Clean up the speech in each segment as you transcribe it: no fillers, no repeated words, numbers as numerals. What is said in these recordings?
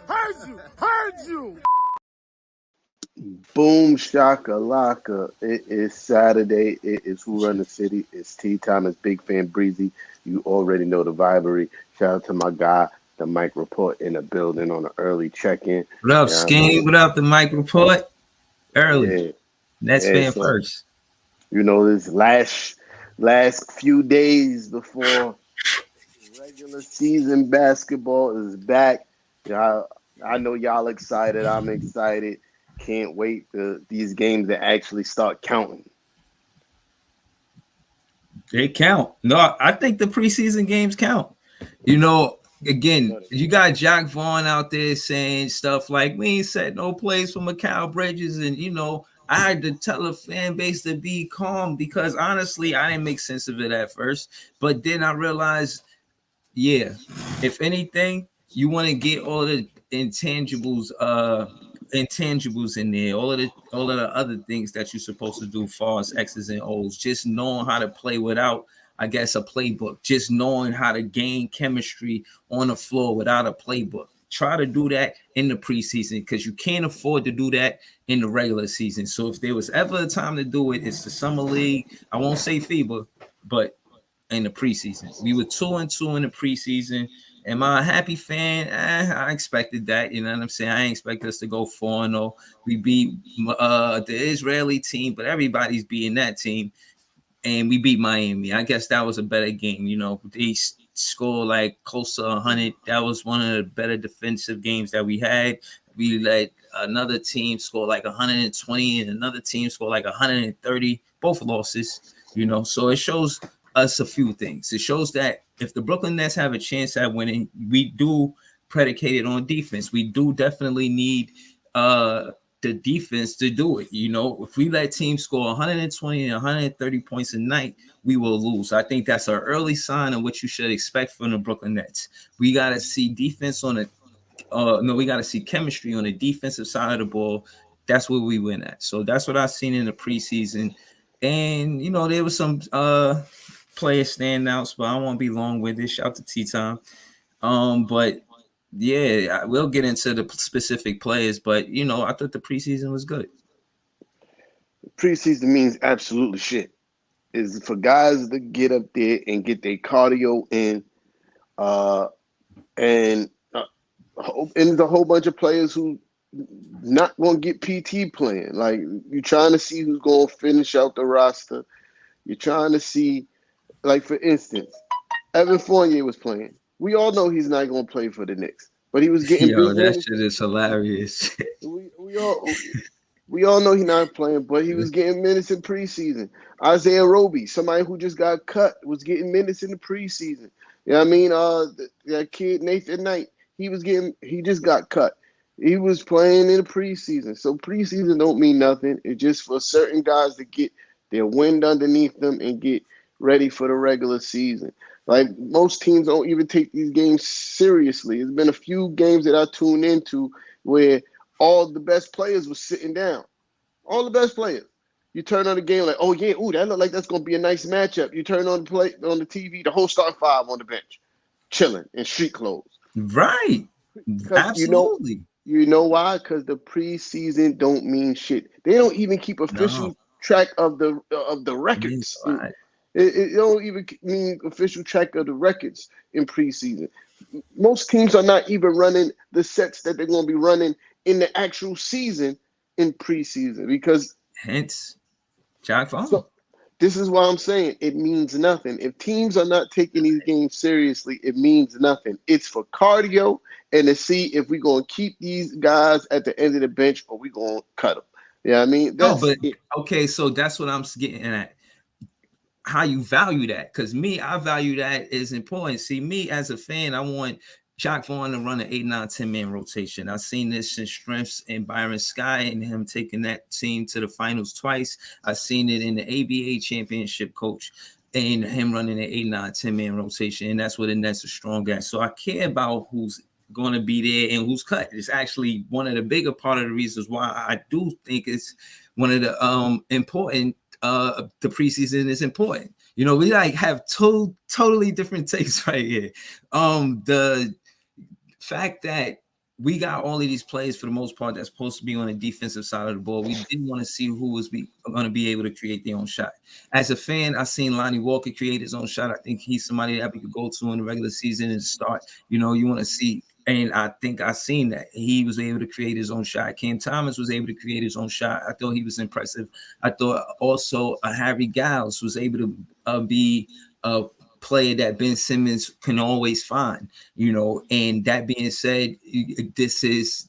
Heard you. Boom shakalaka. It is Saturday. It is Who Run the City. It's tea time. It's Big Fan Breezy. You already know the vibery. Shout out to my guy, the Mike Report in the building on an early check-in. What up, You know what I Scheme? mean? What up, the Mike Report? Early. Yeah. Nets Yeah. fan So, first. this last few days before regular season basketball is back. Yeah, I know y'all excited. I'm excited. Can't wait for these games to actually start counting. They count. No, I think the preseason games count. You know, again, you got Jack Vaughn out there saying stuff like, we ain't set no plays for Mikal Bridges. And, I had to tell the fan base to be calm because honestly, I didn't make sense of it at first. But then I realized, yeah, if anything, you want to get all the intangibles in there, all of the other things that you're supposed to do, far as X's and O's, just knowing how to play without, I guess, a playbook, just knowing how to gain chemistry on the floor without a playbook. Try to do that in the preseason because you can't afford to do that in the regular season. So if there was ever a time to do it, it's the summer league. I won't say FIBA, but in the preseason. We were 2-2 in the preseason. Am I a happy fan? I expected that. You know what I'm saying? I ain't expect us to go 4-0. We beat the Israeli team, but everybody's beating that team. And we beat Miami. I guess that was a better game. They scored like close to 100. That was one of the better defensive games that we had. We let another team score like 120 and another team score like 130. Both losses, So it shows us a few things. It shows that if the Brooklyn Nets have a chance at winning, we do predicate it on defense. We do definitely need the defense to do it. If we let teams score 120 and 130 points a night, we will lose. I think that's an early sign of what you should expect from the Brooklyn Nets. We got to see defense on we got to see chemistry on the defensive side of the ball. That's where we win at. So that's what I've seen in the preseason. And, there was some player standouts, but I won't be long with it. Shout out to T-Time. But yeah, we'll get into the specific players, but I thought the preseason was good. Preseason means absolutely shit. Is for guys to get up there and get their cardio in, and there's a whole bunch of players who not going to get PT playing. Like, you're trying to see who's going to finish out the roster. You're trying to see, like, for instance, Evan Fournier was playing. We all know he's not going to play for the Knicks, but he was getting Yo, that shit is hilarious. We all know he's not playing, but he was getting minutes in preseason. Isaiah Roby, somebody who just got cut, was getting minutes in the preseason. You know what I mean? That kid Nathan Knight, he just got cut. He was playing in the preseason. So preseason don't mean nothing. It's just for certain guys to get their wind underneath them and get ready for the regular season. Like, most teams don't even take these games seriously. There's been a few games that I tuned into where all the best players were sitting down. All the best players. You turn on the game like, oh yeah, that look like that's gonna be a nice matchup. You turn on the TV, the whole starting five on the bench, chilling in street clothes. Right. Absolutely. You know why? Because the preseason don't mean shit. They don't even keep official track of the records. It don't even mean official track of the records in preseason. Most teams are not even running the sets that they're going to be running in the actual season in preseason because hence Jack Vaughn. So this is why I'm saying it means nothing. If teams are not taking these games seriously, it means nothing. It's for cardio and to see if we're going to keep these guys at the end of the bench or we're going to cut them. Yeah, I mean, okay, so that's what I'm getting at. How you value that? Because I value that is important. See, me as a fan, I want Jack Vaughn to run an 8, 9, 10-man rotation. I've seen this in strengths in Byron Sky and him taking that team to the finals twice. I've seen it in the ABA championship coach and him running an 8, 9, 10-man rotation. And that's what the Nets are strong at. So I care about who's going to be there and who's cut. It's actually one of the bigger part of the reasons why I do think it's one of the important the preseason is important. We like have two totally different takes right here. The fact that we got all of these players for the most part that's supposed to be on the defensive side of the ball. We didn't want to see who was going to be able to create their own shot. As a fan, I seen Lonnie Walker create his own shot. I think he's somebody that we could go to in the regular season and start. You know, you want to see, and I think I seen that he was able to create his own shot. Cam Thomas was able to create his own shot. I thought he was impressive. I thought also Harry Giles was able to be a player that Ben Simmons can always find, you know. And that being said, this is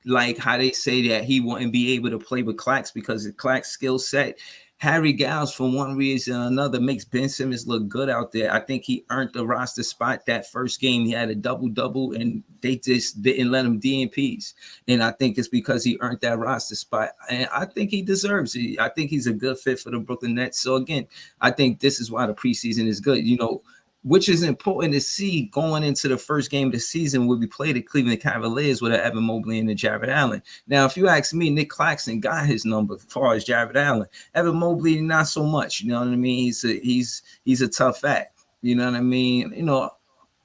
like how they say that he wouldn't be able to play with Clax because the Clax skill set. Harry Giles, for one reason or another, makes Ben Simmons look good out there. I think he earned the roster spot that first game. He had a double-double, and they just didn't let him DNPs. And I think it's because he earned that roster spot. And I think he deserves it. I think he's a good fit for the Brooklyn Nets. So, again, I think this is why the preseason is good. You know, which is important to see going into the first game of the season where we play the Cleveland Cavaliers with Evan Mobley and the Jared Allen. Now, if you ask me, Nick Claxton got his number as far as Jared Allen. Evan Mobley, not so much. You know what I mean? He's a tough act. You know what I mean? You know,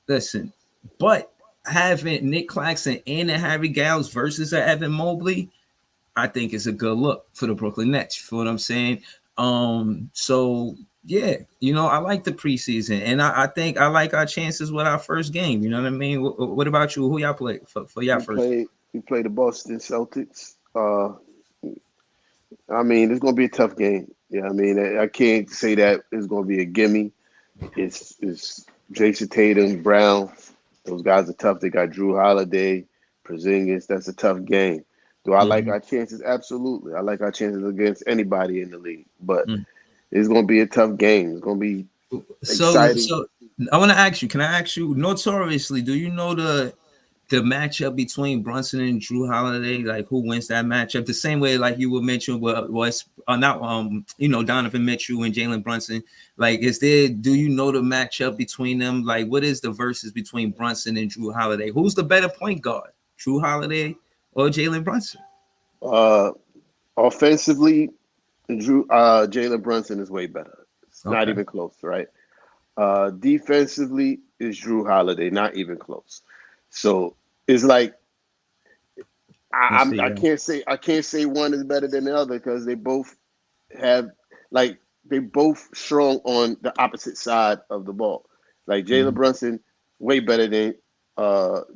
listen, but having Nick Claxton and a Harry Giles versus a Evan Mobley, I think is a good look for the Brooklyn Nets. You feel what I'm saying? So yeah, you know, I like the preseason, and I think I like our chances with our first game. You know what I mean? What about you? Who y'all play for y'all first? We play the Boston Celtics. I mean, it's gonna be a tough game. Yeah, I mean, I can't say that it's gonna be a gimme. It's Jason Tatum, Brown. Those guys are tough. They got Drew Holiday, Porzingis. That's a tough game. Do I like our chances? Absolutely. I like our chances against anybody in the league, but it's going to be a tough game. It's going to be exciting. So I want to ask you, can I ask you, notoriously, do you know the matchup between Brunson and Drew Holiday, like who wins that matchup? The same way like you would mention was not you know, Donovan Mitchell and Jalen Brunson. Like, do you know the matchup between them? Like, what is the versus between Brunson and Drew Holiday? Who's the better point guard, Drew Holiday or Jalen Brunson? Offensively, Jalen Brunson is way better. It's not even close, right? Defensively is Drew Holiday, not even close. So it's like I can't say one is better than the other because they both have they both strong on the opposite side of the ball. Like Jalen Brunson, way better than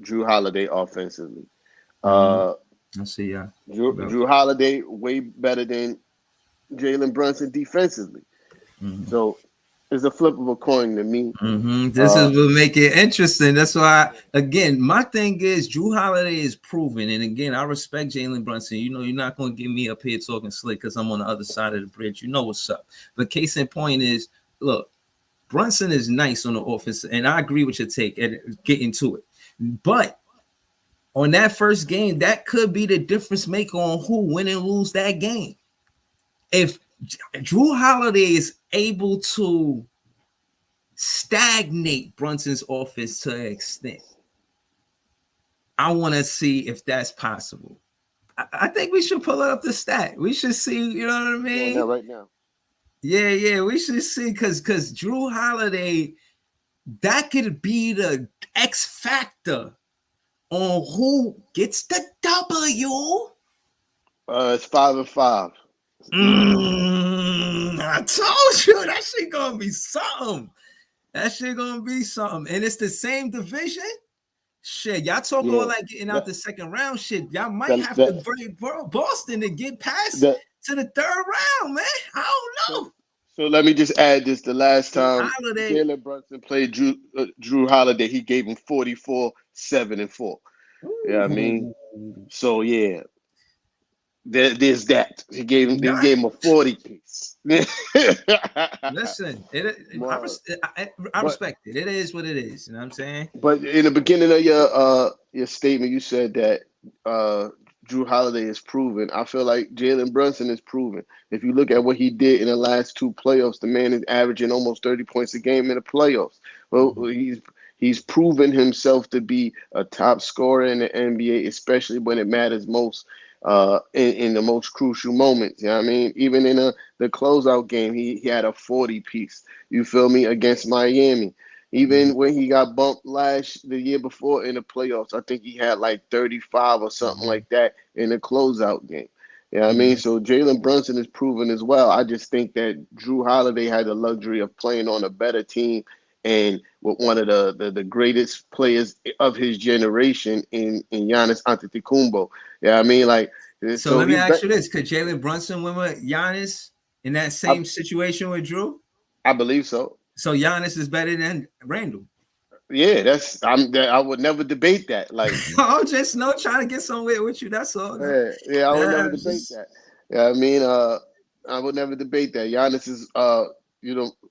Drew Holiday offensively. I see, yeah. Drew Holiday way better than Jalen Brunson defensively. So it's a flip of a coin to me. This is what make it interesting. That's why, again, my thing is Drew Holiday is proven. And again, I respect Jalen Brunson. You know, you're not going to get me up here talking slick because I'm on the other side of the bridge. You know what's up. But case in point is, look, Brunson is nice on the offense. And I agree with your take and get into it. But on that first game, that could be the difference maker on who win and lose that game. If Drew Holiday is able to stagnate Brunson's offense to an extent, I want to see if that's possible. I think we should pull up the stat. We should see, you know what I mean? Yeah, right now. Yeah, we should see because Drew Holiday, that could be the X factor on who gets the W. It's 5-5. I told you that shit gonna be something. And it's the same division. Shit, y'all talk all like getting out the second round. Shit, y'all might have to break Boston to get past to the third round, man. I don't know. So let me just add this: the last time Jalen Brunson played Drew Holiday, he gave him 44, 7 and 4. You know what I mean? So yeah. There's that. He gave him a 40 piece. Listen, I respect it. It is what it is. You know what I'm saying? But in the beginning of your statement, you said that Drew Holiday is proven. I feel like Jalen Brunson is proven. If you look at what he did in the last two playoffs, the man is averaging almost 30 points a game in the playoffs. Well, he's proven himself to be a top scorer in the NBA, especially when it matters most. In the most crucial moments, you know what I mean? Even in the closeout game, he had a 40 piece. You feel me? Against Miami, Even when he got bumped the year before in the playoffs, I think he had like 35 or something Mm-hmm. like that in the closeout game. You know what I mean? Mm-hmm. So Jalen Brunson is proven as well. I just think that Drew Holiday had the luxury of playing on a better team and with one of the greatest players of his generation in Giannis Antetokounmpo. Yeah, I mean, like, So so let me he's ask back. you this: could Jalen Brunson win with Giannis in that I, same situation with Drew? I believe so. So Giannis is better than Randall. Yeah, I would never debate that. Like, I'm just no trying to get somewhere with you. That's all. No. yeah, I would Yeah, never it's debate just that. Yeah, I mean, I would never debate that. Giannis is,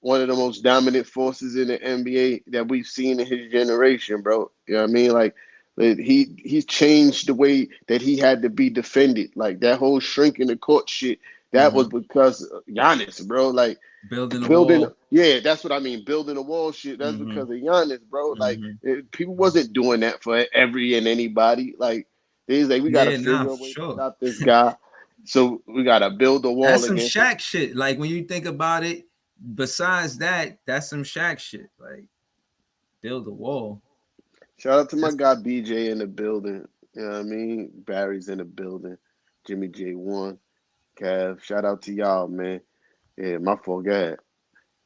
one of the most dominant forces in the NBA that we've seen in his generation, bro. You know what I mean? Like, he's changed the way that he had to be defended. Like that whole shrinking the court shit. That was because of Giannis, bro. Like building a building, wall. yeah, that's what I mean. Building a wall shit. That's Mm-hmm. because of Giannis, bro. Like Mm-hmm. people wasn't doing that for every and anybody. Like they was like, we got to Yeah, nah, figure a for way to sure. stop this guy. So we got to build a wall That's some against it. Shaq shit. Like when you think about it, besides that, that's some Shaq shit. Like build a wall. Shout out to my That's guy BJ in the building. You know what I mean? Barry's in the building. Jimmy J1, Cav. Shout out to y'all, man. Yeah, my fault. Go ahead.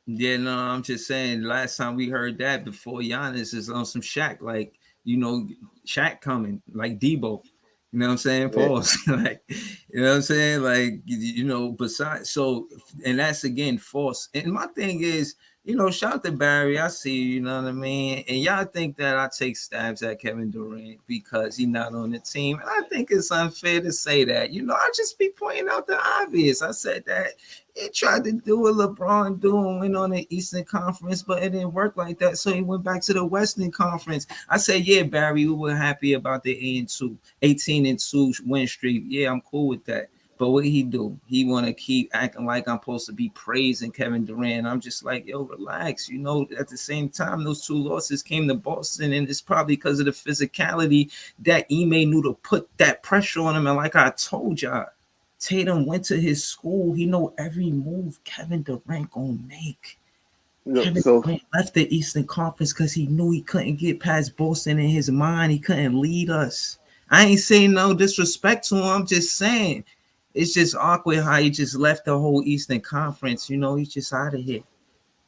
yeah, no, I'm just saying. Last time we heard that before Giannis is on some Shaq, like Shaq coming, like Debo. You know what I'm saying? Yeah. Pause. Like, you know what I'm saying? Like, besides, so, and that's again false. And my thing is, shout out to Barry. I see you, you know what I mean? And y'all think that I take stabs at Kevin Durant because he's not on the team. And I think it's unfair to say that. I just be pointing out the obvious. I said that he tried to do what LeBron do and went on the Eastern Conference, but it didn't work like that. So he went back to the Western Conference. I said, yeah, Barry, we were happy about the 18-2 win streak. Yeah, I'm cool with that. But what he do? He want to keep acting like I'm supposed to be praising Kevin Durant. I'm just like, yo, relax. At the same time, those two losses came to Boston, and it's probably because of the physicality that Ime knew to put that pressure on him. And like I told y'all, Tatum went to his school. He know every move Kevin Durant gonna make. Kevin So Durant left the Eastern Conference because he knew he couldn't get past Boston in his mind. He couldn't lead us. I ain't saying no disrespect to him. I'm just saying it's just awkward how he just left the whole Eastern Conference. He's just out of here.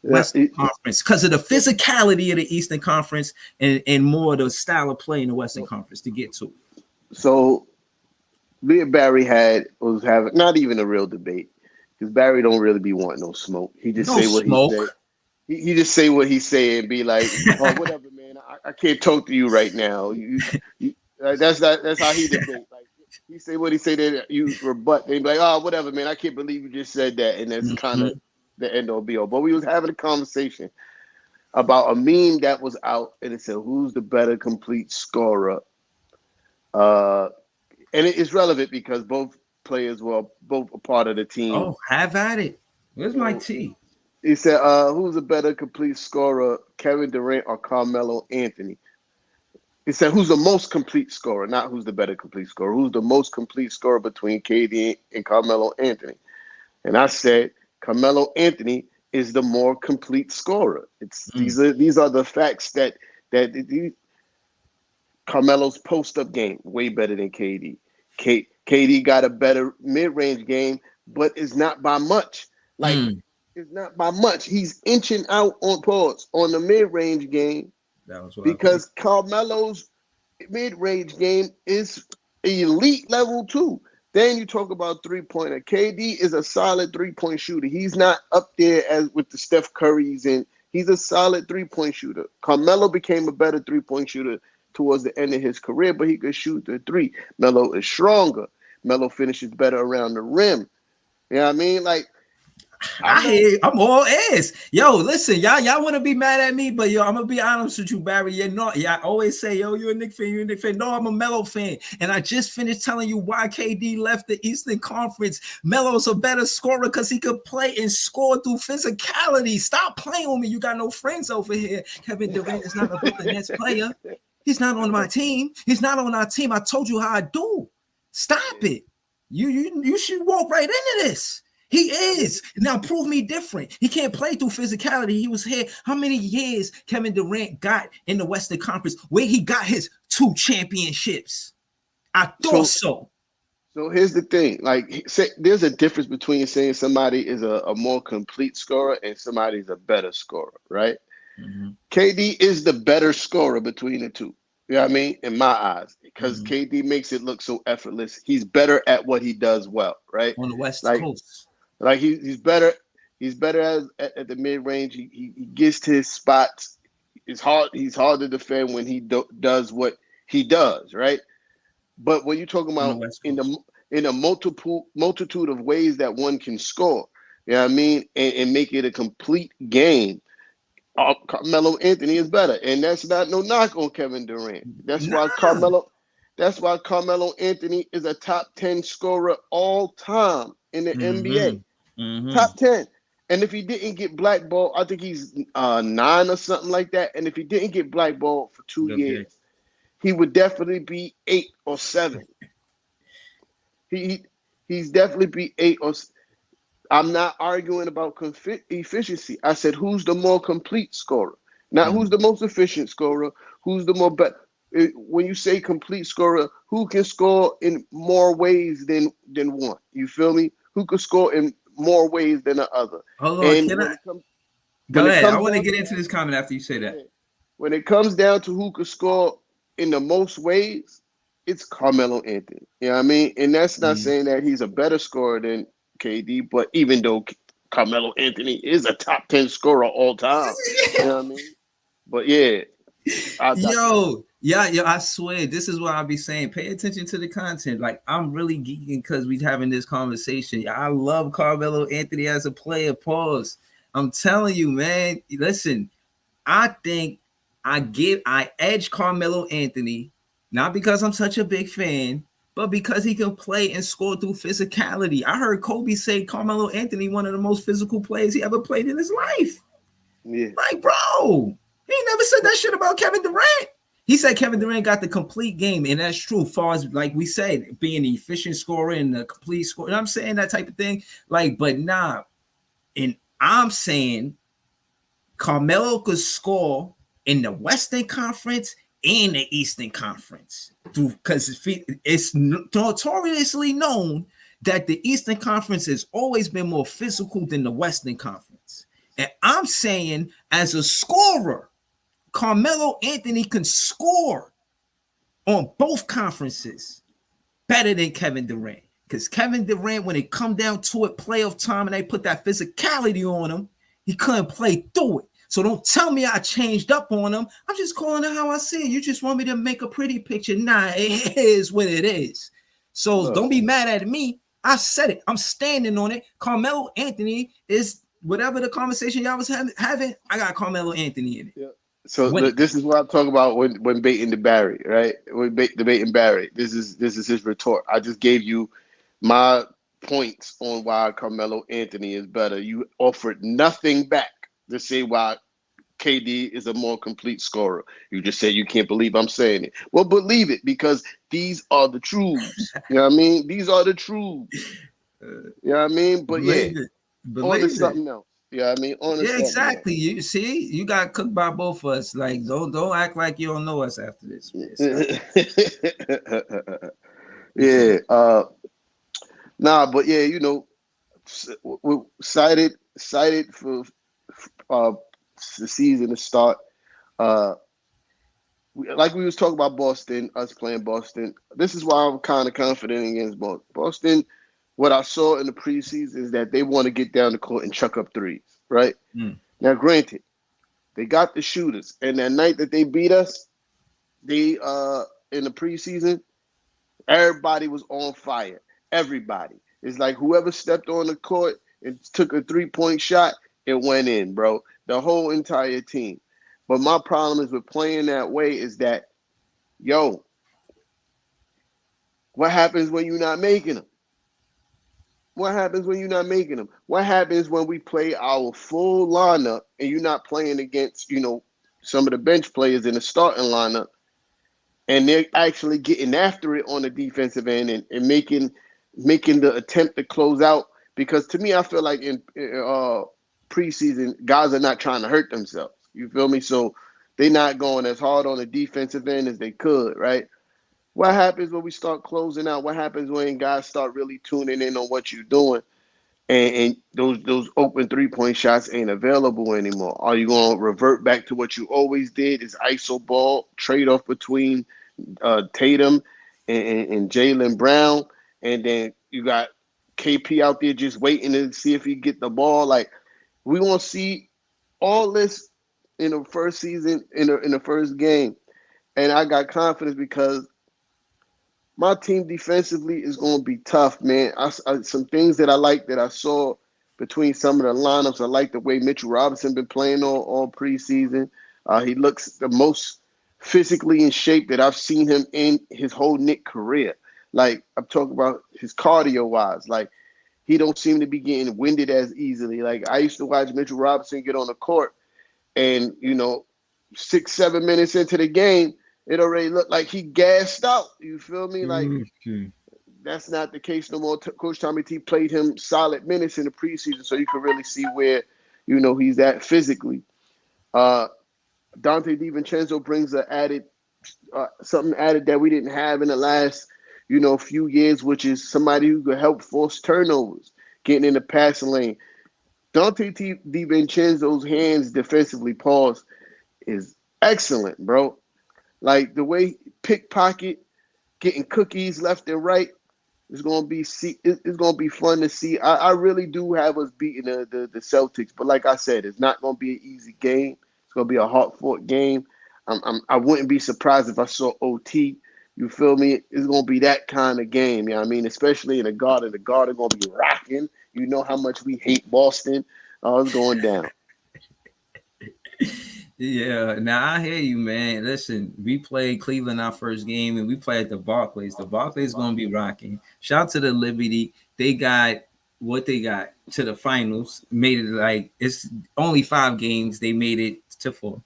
yeah, Western Conference because of the physicality of the Eastern Conference and more of the style of play in the Western Conference to get to. so me and Barry was having not even a real debate because Barry don't really be wanting no smoke. He just No say what he say. smoke. He just say what he say and be like, oh, whatever, man. I can't talk to you right now. That's how he debate. Like he say what he say, then you rebut. They be like, oh, whatever, man. I can't believe you just said that, and that's kind of Mhm. the end all be all. But we was having a conversation about a meme that was out, and it said, "Who's the better complete scorer?" Uh, and it's relevant because both players were both a part of the team. Oh, have at it. Where's my So tea? he said, "Who's a better complete scorer, Kevin Durant or Carmelo Anthony?" He said, "Who's the most complete scorer? Not who's the better complete scorer. Who's the most complete scorer between KD and Carmelo Anthony?" And I said, Carmelo Anthony is the more complete scorer. It's Mm, these are the facts that Carmelo's post up game way better than KD. KD got a better mid range game, but it's not by much. Like mm. it's not by much. He's inching out on pause on the mid range game That was what I think. because Carmelo's mid range game is elite level too. Then you talk about 3-pointer. KD is a solid 3-point shooter. He's not up there as with the Steph Currys, and he's a solid 3-point shooter. Carmelo became a better 3-point shooter towards the end of his career, but he could shoot the three. Melo is stronger. Melo finishes better around the rim. You know what I mean? Like I'm not. I'm all ears. Yo, listen, y'all want to be mad at me, but yo, I'm gonna be honest with you, Barry. You're not. Y'all always say, yo, you're a Knick fan, you're a Knick fan. No, I'm a Melo fan, and I just finished telling you why KD left the Eastern Conference. Melo's a better scorer because he could play and score through physicality. Stop playing with me. You got no friends over here. Kevin Durant is not a Brooklyn Nets player. He's not on my team. He's not on our team. I told you how I do. Stop it. You should walk right into this. He is. Now prove me different. He can't play through physicality. He was here. How many years Kevin Durant got in the Western Conference where he got his 2 championships? I thought so. So here's the thing. Like, there's a difference between saying somebody is a more complete scorer and somebody's a better scorer, right? Mm-hmm. KD is the better scorer between the two. You know what I mean? In my eyes, because Mm-hmm. KD makes it look so effortless. He's better at what he does well, right? On the West Like, Coast. like he's better. He's better at the mid range. He gets to his spots. It's hard. He's hard to defend when he does what he does, right? But when you're talking On the about West in Coast. a multitude of ways that one can score, you know what I mean, and make it a complete game, Carmelo Anthony is better, and that's not no knock on Kevin Durant. Nah. That's why Carmelo Anthony is a top 10 scorer all time in the NBA. Mm-hmm. Mm-hmm. Top 10. And if he didn't get blackballed, I think he's 9 or something like that. And if he didn't get blackballed for 2 years, he would definitely be 8 or 7. He's definitely be 8 or. I'm not arguing about efficiency. I said who's the more complete scorer, not who's the most efficient scorer. Who's the more better? When you say complete scorer, who can score in more ways than one? You feel me? Who could score in more ways than the other? Hold on, And can when I it comes go when it ahead? I comes want to down get to into this comment after you say that. when it comes down to who could score in the most ways, it's Carmelo Anthony. You know what I mean? And that's not saying that he's a better scorer than KD, but even though Carmelo Anthony is a top 10 scorer all time, you know what I mean? But yeah, yo, I swear, this is what I'll be saying. Pay attention to the content. Like, I'm really geeking because we're having this conversation. I love Carmelo Anthony as a player. Pause. I'm telling you, man. Listen, I think I edge Carmelo Anthony, not because I'm such a big fan, but because he can play and score through physicality. I heard Kobe say Carmelo Anthony, one of the most physical players he ever played in his life. Yeah. Like, bro, he never said that shit about Kevin Durant. He said Kevin Durant got the complete game, and that's true. Far as like we said, being the efficient scorer and the complete scorer, you know what I'm saying, that type of thing. Like, but nah, and I'm saying Carmelo could score in the Western Conference and the Eastern Conference, because it's notoriously known that the Eastern Conference has always been more physical than the Western Conference. And I'm saying, as a scorer, Carmelo Anthony can score on both conferences better than Kevin Durant. Because Kevin Durant, when it come down to it, playoff time, and they put that physicality on him, he couldn't play through it. So don't tell me I changed up on him. I'm just calling it how I see it. You just want me to make a pretty picture. Nah, it is what it is. So don't be mad at me. I said it. I'm standing on it. Carmelo Anthony is whatever the conversation y'all was having. I got Carmelo Anthony in it. Yeah. So this is what I'm talking about when baiting the Barry, right? When debating Barry, this is his retort. I just gave you my points on why Carmelo Anthony is better. You offered nothing back to say why KD is a more complete scorer. You just said you can't believe I'm saying it. Well, believe it, because these are the truths. You know what I mean? These are the truths. You know what I mean? But yeah, on to something else. Yeah, I mean, on to something exactly. You see, you got cooked by both of us. Like, don't act like you don't know us after this. Yeah. Nah, but yeah, you know, we're excited for the season to start. Like we was talking about Boston, us playing Boston. This is why I'm kind of confident against Boston. What I saw in the preseason is that they want to get down the court and chuck up threes, right? Now, granted, they got the shooters, and that night that they beat us, they in the preseason, everybody was on fire. Everybody. It's like whoever stepped on the court and took a 3-point shot, it went in, bro. The whole entire team. But my problem is with playing that way is that, yo, what happens when you're not making them? What happens when you're not making them? What happens when we play our full lineup and you're not playing against, you know, some of the bench players in the starting lineup, and they're actually getting after it on the defensive end and making the attempt to close out because to me, I feel like in preseason, guys are not trying to hurt themselves. You feel me? So they're not going as hard on the defensive end as they could, right? What happens when we start closing out? What happens when guys start really tuning in on what you're doing? And those open 3-point shots ain't available anymore. Are you going to revert back to what you always did? Is ISO ball trade off between Tatum and Jaylen Brown, and then you got KP out there just waiting to see if he get the ball. Like we want to see all this in the first season, in the first game, and I got confidence because my team defensively is going to be tough, man. Some things that I like that I saw between some of the lineups. I like the way Mitchell Robinson been playing all preseason. He looks the most physically in shape that I've seen him in his whole Knick career. Like I'm talking about his cardio wise. Like he don't seem to be getting winded as easily. Like I used to watch Mitchell Robinson get on the court, and 6-7 minutes into the game, it already looked like he gassed out. You feel me? Like Okay. that's not the case no more. Coach Tommy T played him solid minutes in the preseason, so you can really see where he's at physically. Uh, Dante DiVincenzo brings a added something added that we didn't have in the last few years, which is somebody who could help force turnovers, getting in the passing lane. Dante DiVincenzo's hands defensively, pause, is excellent, bro. Like the way pickpocket, getting cookies left and right. It's gonna be fun to see. I really do have us beating the Celtics, but like I said, it's not gonna be an easy game. It's gonna be a hard fought game. I wouldn't be surprised if I saw OT. You feel me? It's gonna be that kind of game. You know what I mean? Especially in the Garden. The Garden gonna be rocking. You know how much we hate Boston. It's going down. Yeah, now I hear you, man. Listen, we played Cleveland our first game, and we played at the Barclays. The Barclays gonna be rocking. Shout out to the Liberty. They got what they got to the finals. Made it like it's only 5 games. They made it to 4.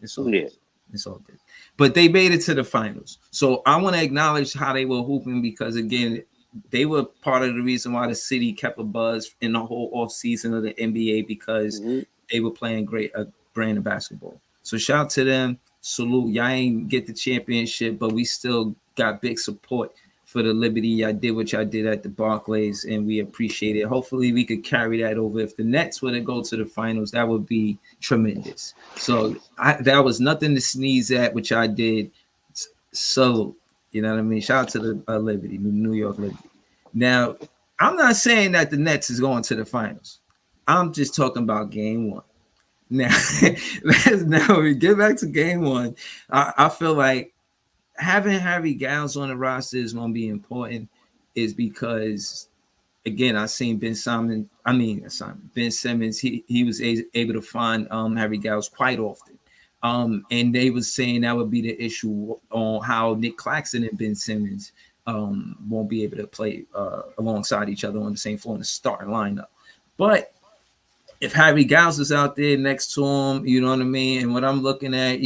It's all Yeah. good. It's all good. But they made it to the finals. So I want to acknowledge how they were hooping because again, they were part of the reason why the city kept a buzz in the whole off season of the NBA because Mm-hmm. they were playing great brand of basketball. So shout out to them. Salute. Y'all ain't get the championship, but we still got big support for the Liberty. Y'all did what y'all did at the Barclays, and we appreciate it. Hopefully, we could carry that over. If the Nets were to go to the finals, that would be tremendous. So that was nothing to sneeze at, which I did. Salute. You know what I mean? Shout out to the Liberty, New York Liberty. Now, I'm not saying that the Nets is going to the finals. I'm just talking about game one. Now, now we get back to game one. I feel like having Harry Giles on the roster is going to be important, is because again I seen Ben Simmons. He was able to find Harry Giles quite often, and they was saying that would be the issue on how Nick Claxton and Ben Simmons won't be able to play alongside each other on the same floor in the starting lineup, but if Harry Giles is out there next to him, you know what I mean? And what I'm looking at,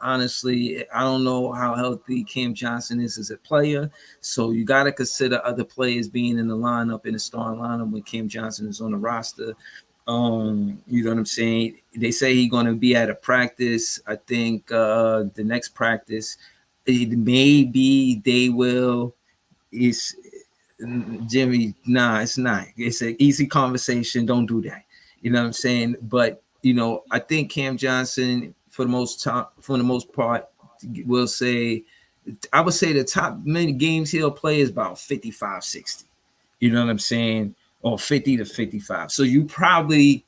honestly, I don't know how healthy Cam Johnson is as a player. So you got to consider other players being in the lineup, in the starting lineup when Cam Johnson is on the roster. You know what I'm saying? They say he's going to be at a practice. I think the next practice, maybe they will. It's Jimmy. Nah, it's not. It's an easy conversation. Don't do that. You know what I'm saying? But I think Cam Johnson, for the most part, will say, I would say the top many games he'll play is about 55, 60. You know what I'm saying? Or 50 to 55. So you probably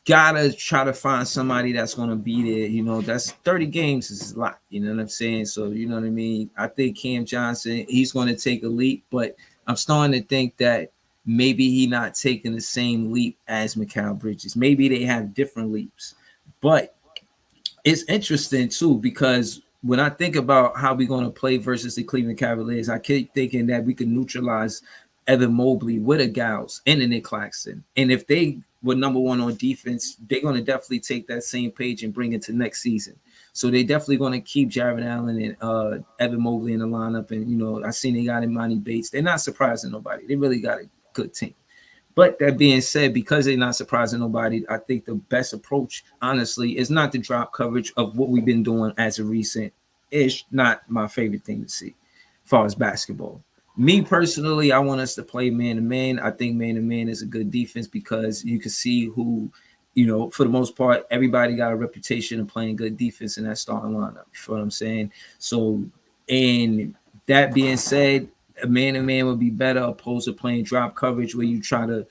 gotta try to find somebody that's gonna be there. That's 30 games is a lot. You know what I'm saying? So you know what I mean? I think Cam Johnson, he's gonna take a leap, but I'm starting to think that maybe he not taking the same leap as Mikal Bridges. Maybe they have different leaps. But it's interesting too, because when I think about how we're going to play versus the Cleveland Cavaliers, I keep thinking that we can neutralize Evan Mobley with a Giles and a Nick Claxton. And if they were number one on defense, they're going to definitely take that same page and bring it to next season. So they definitely going to keep Jared Allen and Evan Mobley in the lineup. And, I seen they got Imani Bates. They're not surprising nobody. They really got a good team. But that being said, because they're not surprising nobody, I think the best approach, honestly, is not to drop coverage of what we've been doing as a recent ish. Not my favorite thing to see, as far as basketball. Me personally, I want us to play man to man. I think man to man is a good defense because you can see who, for the most part, everybody got a reputation of playing good defense in that starting lineup. You feel what I'm saying? So, and that being said, a man to man would be better opposed to playing drop coverage where you try to,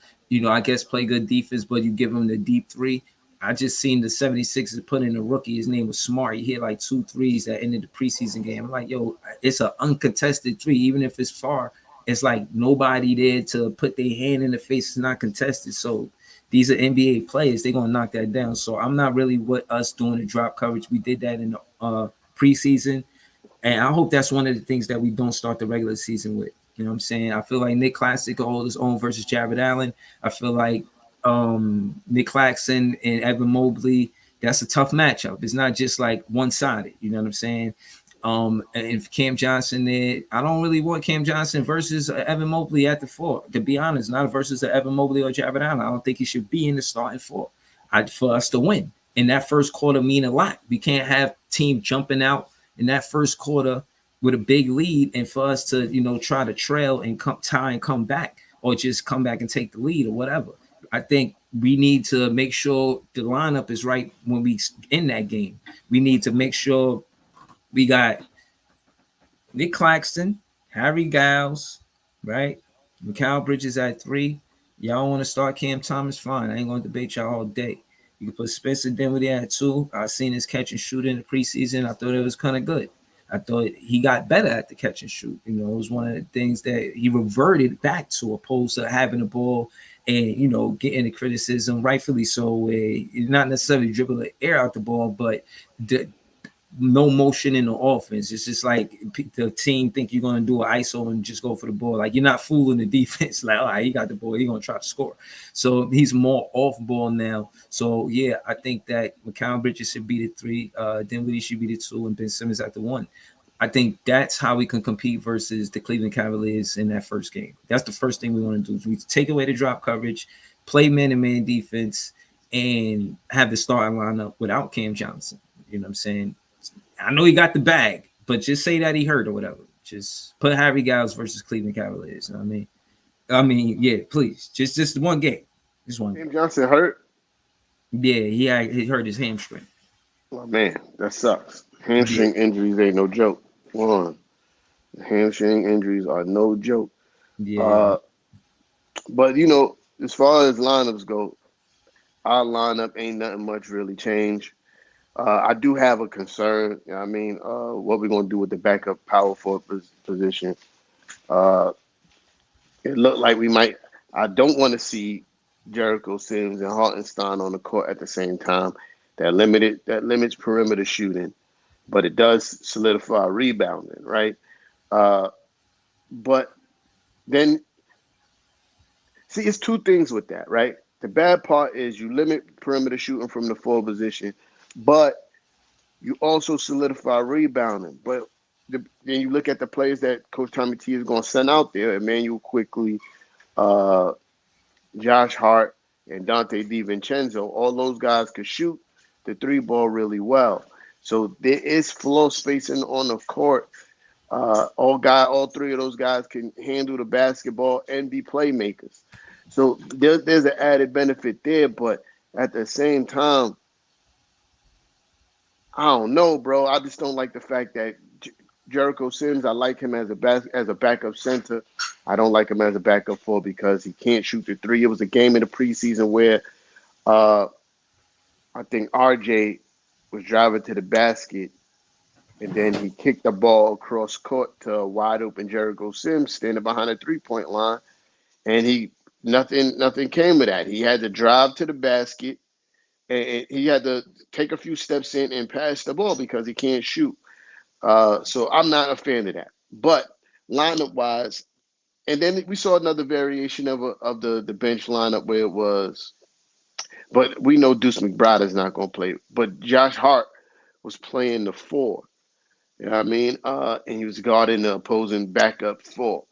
I guess play good defense, but you give them the deep three. I just seen the 76ers put in a rookie. His name was Smart. He hit like 2 threes that ended the preseason game. I'm like, yo, it's an uncontested three, even if it's far. It's like nobody there to put their hand in the face. It's not contested. So these are NBA players. They're gonna knock that down. So I'm not really with us doing the drop coverage. We did that in the preseason. And I hope that's one of the things that we don't start the regular season with. You know what I'm saying? I feel like Nick Claxton could hold his own versus Jared Allen. I feel like Nick Claxton and Evan Mobley, that's a tough matchup. It's not just like one-sided. You know what I'm saying? And if Cam Johnson there, I don't really want Cam Johnson versus Evan Mobley at the four. To be honest, not versus Evan Mobley or Jared Allen. I don't think he should be in the starting four. For us to win. And that first quarter mean a lot. We can't have team jumping out in that first quarter with a big lead and for us to, try to trail and tie and come back or just come back and take the lead or whatever. I think we need to make sure the lineup is right when we in that game. We need to make sure we got Nick Claxton, Harry Giles, right? Mikal Bridges at 3. Y'all want to start Cam Thomas? Fine. I ain't going to debate y'all all day. You can put Spencer Dinwiddie at 2. I seen his catch and shoot in the preseason. I thought it was kind of good. I thought he got better at the catch and shoot. It was one of the things that he reverted back to, opposed to having the ball and, getting the criticism, rightfully so, not necessarily dribble the air out the ball, but no motion in the offense. It's just like the team think you're going to do an ISO and just go for the ball. Like, you're not fooling the defense. Like, all right, he got the ball. He's going to try to score. So he's more off ball now. So, yeah, I think that Mikal Bridges should be the 3. Dinwiddie should be the 2, and Ben Simmons at the 1. I think that's how we can compete versus the Cleveland Cavaliers in that first game. That's the first thing we want to do. We take away the drop coverage, play man-to-man defense, and have the starting lineup without Cam Johnson. You know what I'm saying? I know he got the bag, but just say that he hurt or whatever. Just put Harry Giles versus Cleveland Cavaliers. You know what I mean, yeah, please. Just one game. Just one. Cam Johnson hurt? Yeah, he hurt his hamstring. Oh, man, that sucks. Hamstring injuries ain't no joke. One, hamstring injuries are no joke. Yeah. But, as far as lineups go, our lineup ain't nothing much really changed. I do have a concern. You know what I mean, what we're going to do with the backup power forward position. It looked like we might. I don't want to see Jericho Sims and Hartenstein on the court at the same time. That limits perimeter shooting, but it does solidify rebounding, right? But then, see, it's two things with that, right? The bad part is you limit perimeter shooting from the forward position, but you also solidify rebounding. But then you look at the players that Coach Tommy T is going to send out there: Emmanuel Quickly, Josh Hart, and Dante DiVincenzo. All those guys could shoot the 3-ball really well. So there is floor spacing on the court. All 3 of those guys can handle the basketball and be playmakers. So there's an added benefit there, but at the same time, I don't know, bro. I just don't like the fact that Jericho Sims, I like him as a backup center. I don't like him as a backup 4 because he can't shoot the 3. It was a game in the preseason where I think RJ was driving to the basket, and then he kicked the ball across court to a wide open Jericho Sims standing behind the 3-point line, and nothing came of that. He had to drive to the basket, and he had to take a few steps in and pass the ball because he can't shoot. So I'm not a fan of that. But lineup wise, and then we saw another variation of the bench lineup where it was, but we know Deuce McBride is not going to play. But Josh Hart was playing the 4. You know what I mean? And he was guarding the opposing backup 4.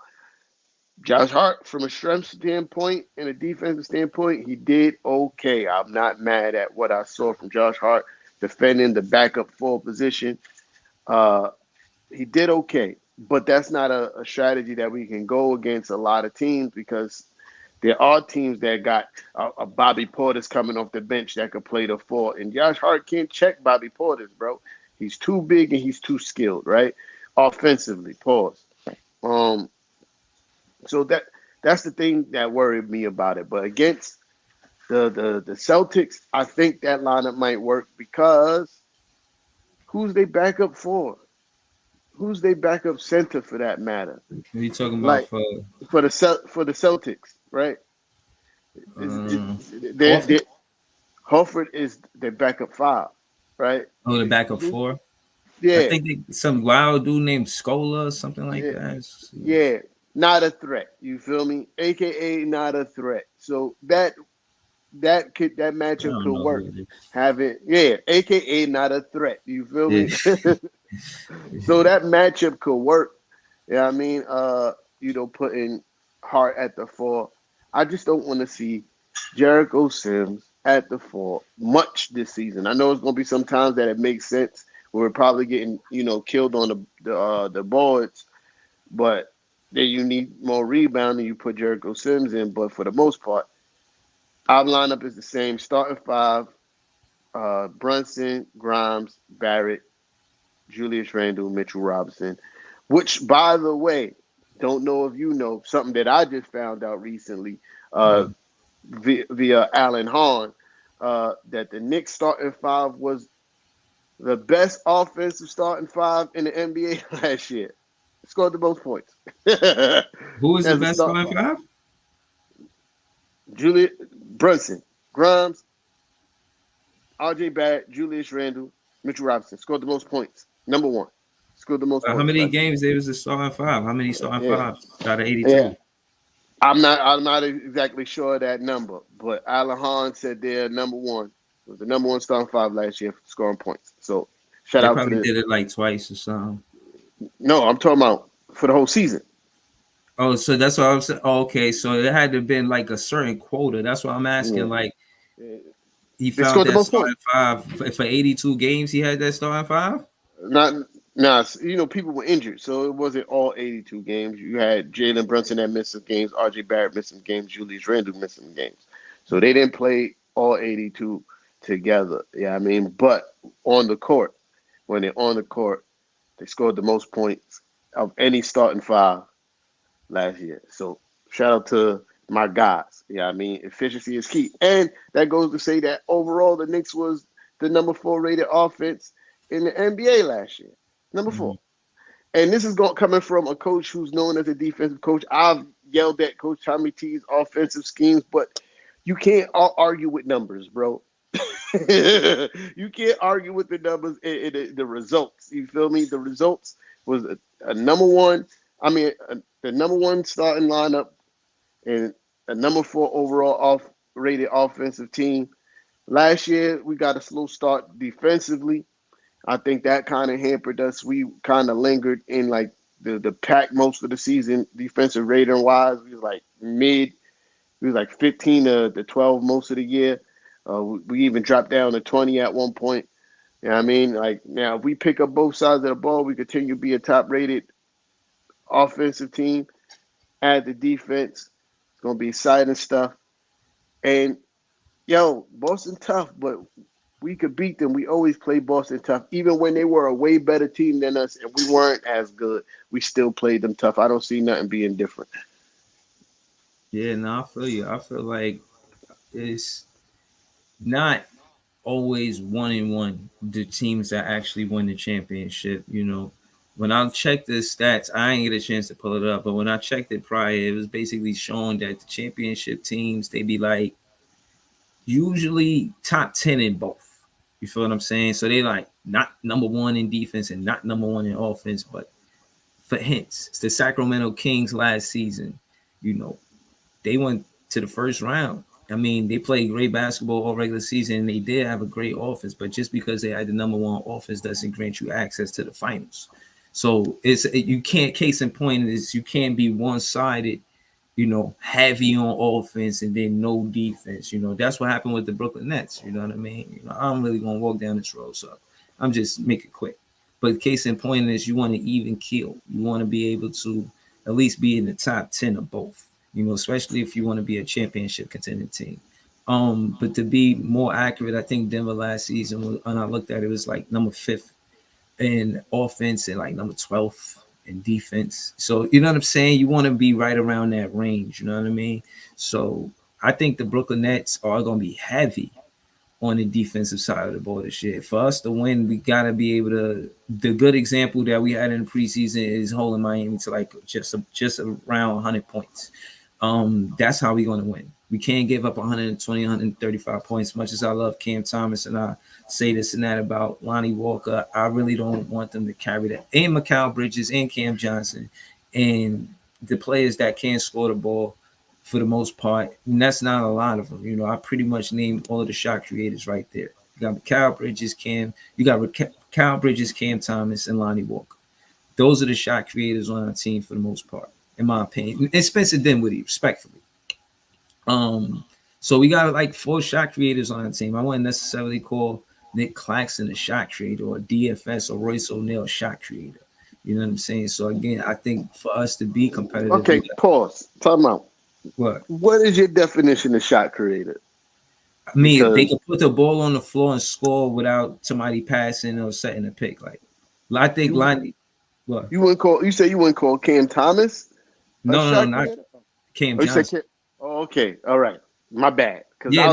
Josh Hart, from a strength standpoint and a defensive standpoint, he did okay. I'm not mad at what I saw from Josh Hart defending the backup full position. Uh, he did okay, but that's not a strategy that we can go against a lot of teams because there are teams that got a Bobby Portis coming off the bench that could play the four, and Josh Hart can't check Bobby Portis, bro. He's too big and he's too skilled, right? Offensively, pause. Um, so that's the thing that worried me about it. But against the Celtics, I think that lineup might work because who's they backup for? Who's they backup center for that matter? What are you talking about Like for for the Celtics, right? um, They Horford? Horford is their backup five, right? Oh, the backup four. I Yeah, think some wild dude named Scola or something like yeah, that. yeah. Not a threat. You feel me? AKA not a threat. So that I matchup don't could know who work. it is. Have it, yeah. AKA not a threat. You feel Yeah. me? So that matchup could work. Yeah, I mean, putting Hart at the four. I just don't want to see Jericho Sims at the four much this season. I know it's going to be some times that it makes sense. We're probably getting, killed on the boards, but then you need more rebounding. You put Jericho Sims in, but for the most part, our lineup is the same. Starting five: Brunson, Grimes, Barrett, Julius Randle, Mitchell Robinson. Which, by the way, don't know if you know something that I just found out recently Uh, via Alan Hahn, that the Knicks starting five was the best offensive starting five in the NBA last year. Scored the most points as who is the a best starting starting five. five? Julius Brunson, Grimes, RJ Barrett, Julius Randle, Mitchell Robinson scored the most points. Number one. Scored the most How points many last year. games there was a starting five? How many starting Yeah. fives out of Yeah. 82? I'm not exactly sure of that number, but Alan Hahn said they're number one. It was the number one starting five last year for scoring points. So shout They out to probably the did it like twice or something. no, I'm talking about for the whole season. Oh, so that's what I was saying. Oh, okay, so it had to have been like a certain quota. That's what I'm asking. Yeah. Like he They found scored the that most starting points. five for 82 games. He had that starting five. Not people were injured, so it wasn't all 82 games. You had Jalen Brunson that missed some games, RJ Barrett missed some games, Julius Randle missed some games. So they didn't play all 82 together. Yeah, I mean, but on the court, when they're on the court, they scored the most points of any starting five last year. So shout out to my guys. Yeah, I mean, efficiency is key. And that goes to say that overall the Knicks was the number four rated offense in the NBA last year. Number Mm-hmm. four. And this is coming from a coach who's known as a defensive coach. I've yelled at Coach Tommy T's offensive schemes, but you can't argue with numbers, bro. You can't argue with the numbers and the results. You feel me? The results was a number one. I mean, the number one starting lineup and a number four overall rated offensive team. Last year, we got a slow start defensively. I think that kind of hampered us. We kind of lingered in like the pack most of the season, defensive rating wise. We was like mid. We was like 15 to 12 most of the year. We even dropped down to 20 at one point. You know what I mean? Like now, if we pick up both sides of the ball, we continue to be a top rated offensive team. Add the defense. It's gonna be exciting stuff. And yo, Boston tough, but we could beat them. We always play Boston tough, even when they were a way better team than us and we weren't as good. We still played them tough. I don't see nothing being different. Yeah, no, I feel you. I feel like it's not always 1-1 the teams that actually win the championship. When I checked the stats, I didn't get a chance to pull it up, but when I checked it prior, it was basically showing that the championship teams, they be like usually top 10 in both. You feel what I'm saying? So they like not number one in defense and not number one in offense, but for hints, it's the Sacramento Kings last season. They went to the first round. I mean, they played great basketball all regular season, and they did have a great offense. But just because they had the number one offense doesn't grant you access to the finals. So you can't. Case in point is you can't be one sided heavy on offense and then no defense. That's what happened with the Brooklyn Nets. You know what I mean? I'm really gonna walk down this road, so I'm just make it quick. But case in point is you want to even keel. You want to be able to at least be in the top 10 of both. Especially if you want to be a championship contending team. But to be more accurate, I think Denver last season, when I looked at it, was like number 5th in offense and like number 12th in defense. So you know what I'm saying? You want to be right around that range. You know what I mean? So I think the Brooklyn Nets are going to be heavy on the defensive side of the ball this year. For us to win, we gotta be able to. The good example that we had in the preseason is holding Miami to like just around 100 points. That's how we're gonna win. We can't give up 120, 135 points. Much as I love Cam Thomas and I say this and that about Lonnie Walker, I really don't want them to carry that. And Mikal Bridges and Cam Johnson and the players that can score the ball for the most part, and that's not a lot of them. I pretty much named all of the shot creators right there. You got Cal Bridges, Cal Bridges, Cam Thomas, and Lonnie Walker. Those are the shot creators on our team for the most part, in my opinion. And Spencer Dinwiddie, respectfully. So we got like 4 shot creators on our team. I wouldn't necessarily call Nick Claxton a shot creator or DFS or Royce O'Neal a shot creator. You know what I'm saying? So again, I think for us to be competitive, okay, pause. Time out. What is your definition of shot creator? I mean, if they can put the ball on the floor and score without somebody passing or setting a pick. Like I think Lonnie. What? You wouldn't call Cam Thomas? No, not Cam Johnson. Okay, all right. My bad. Yeah,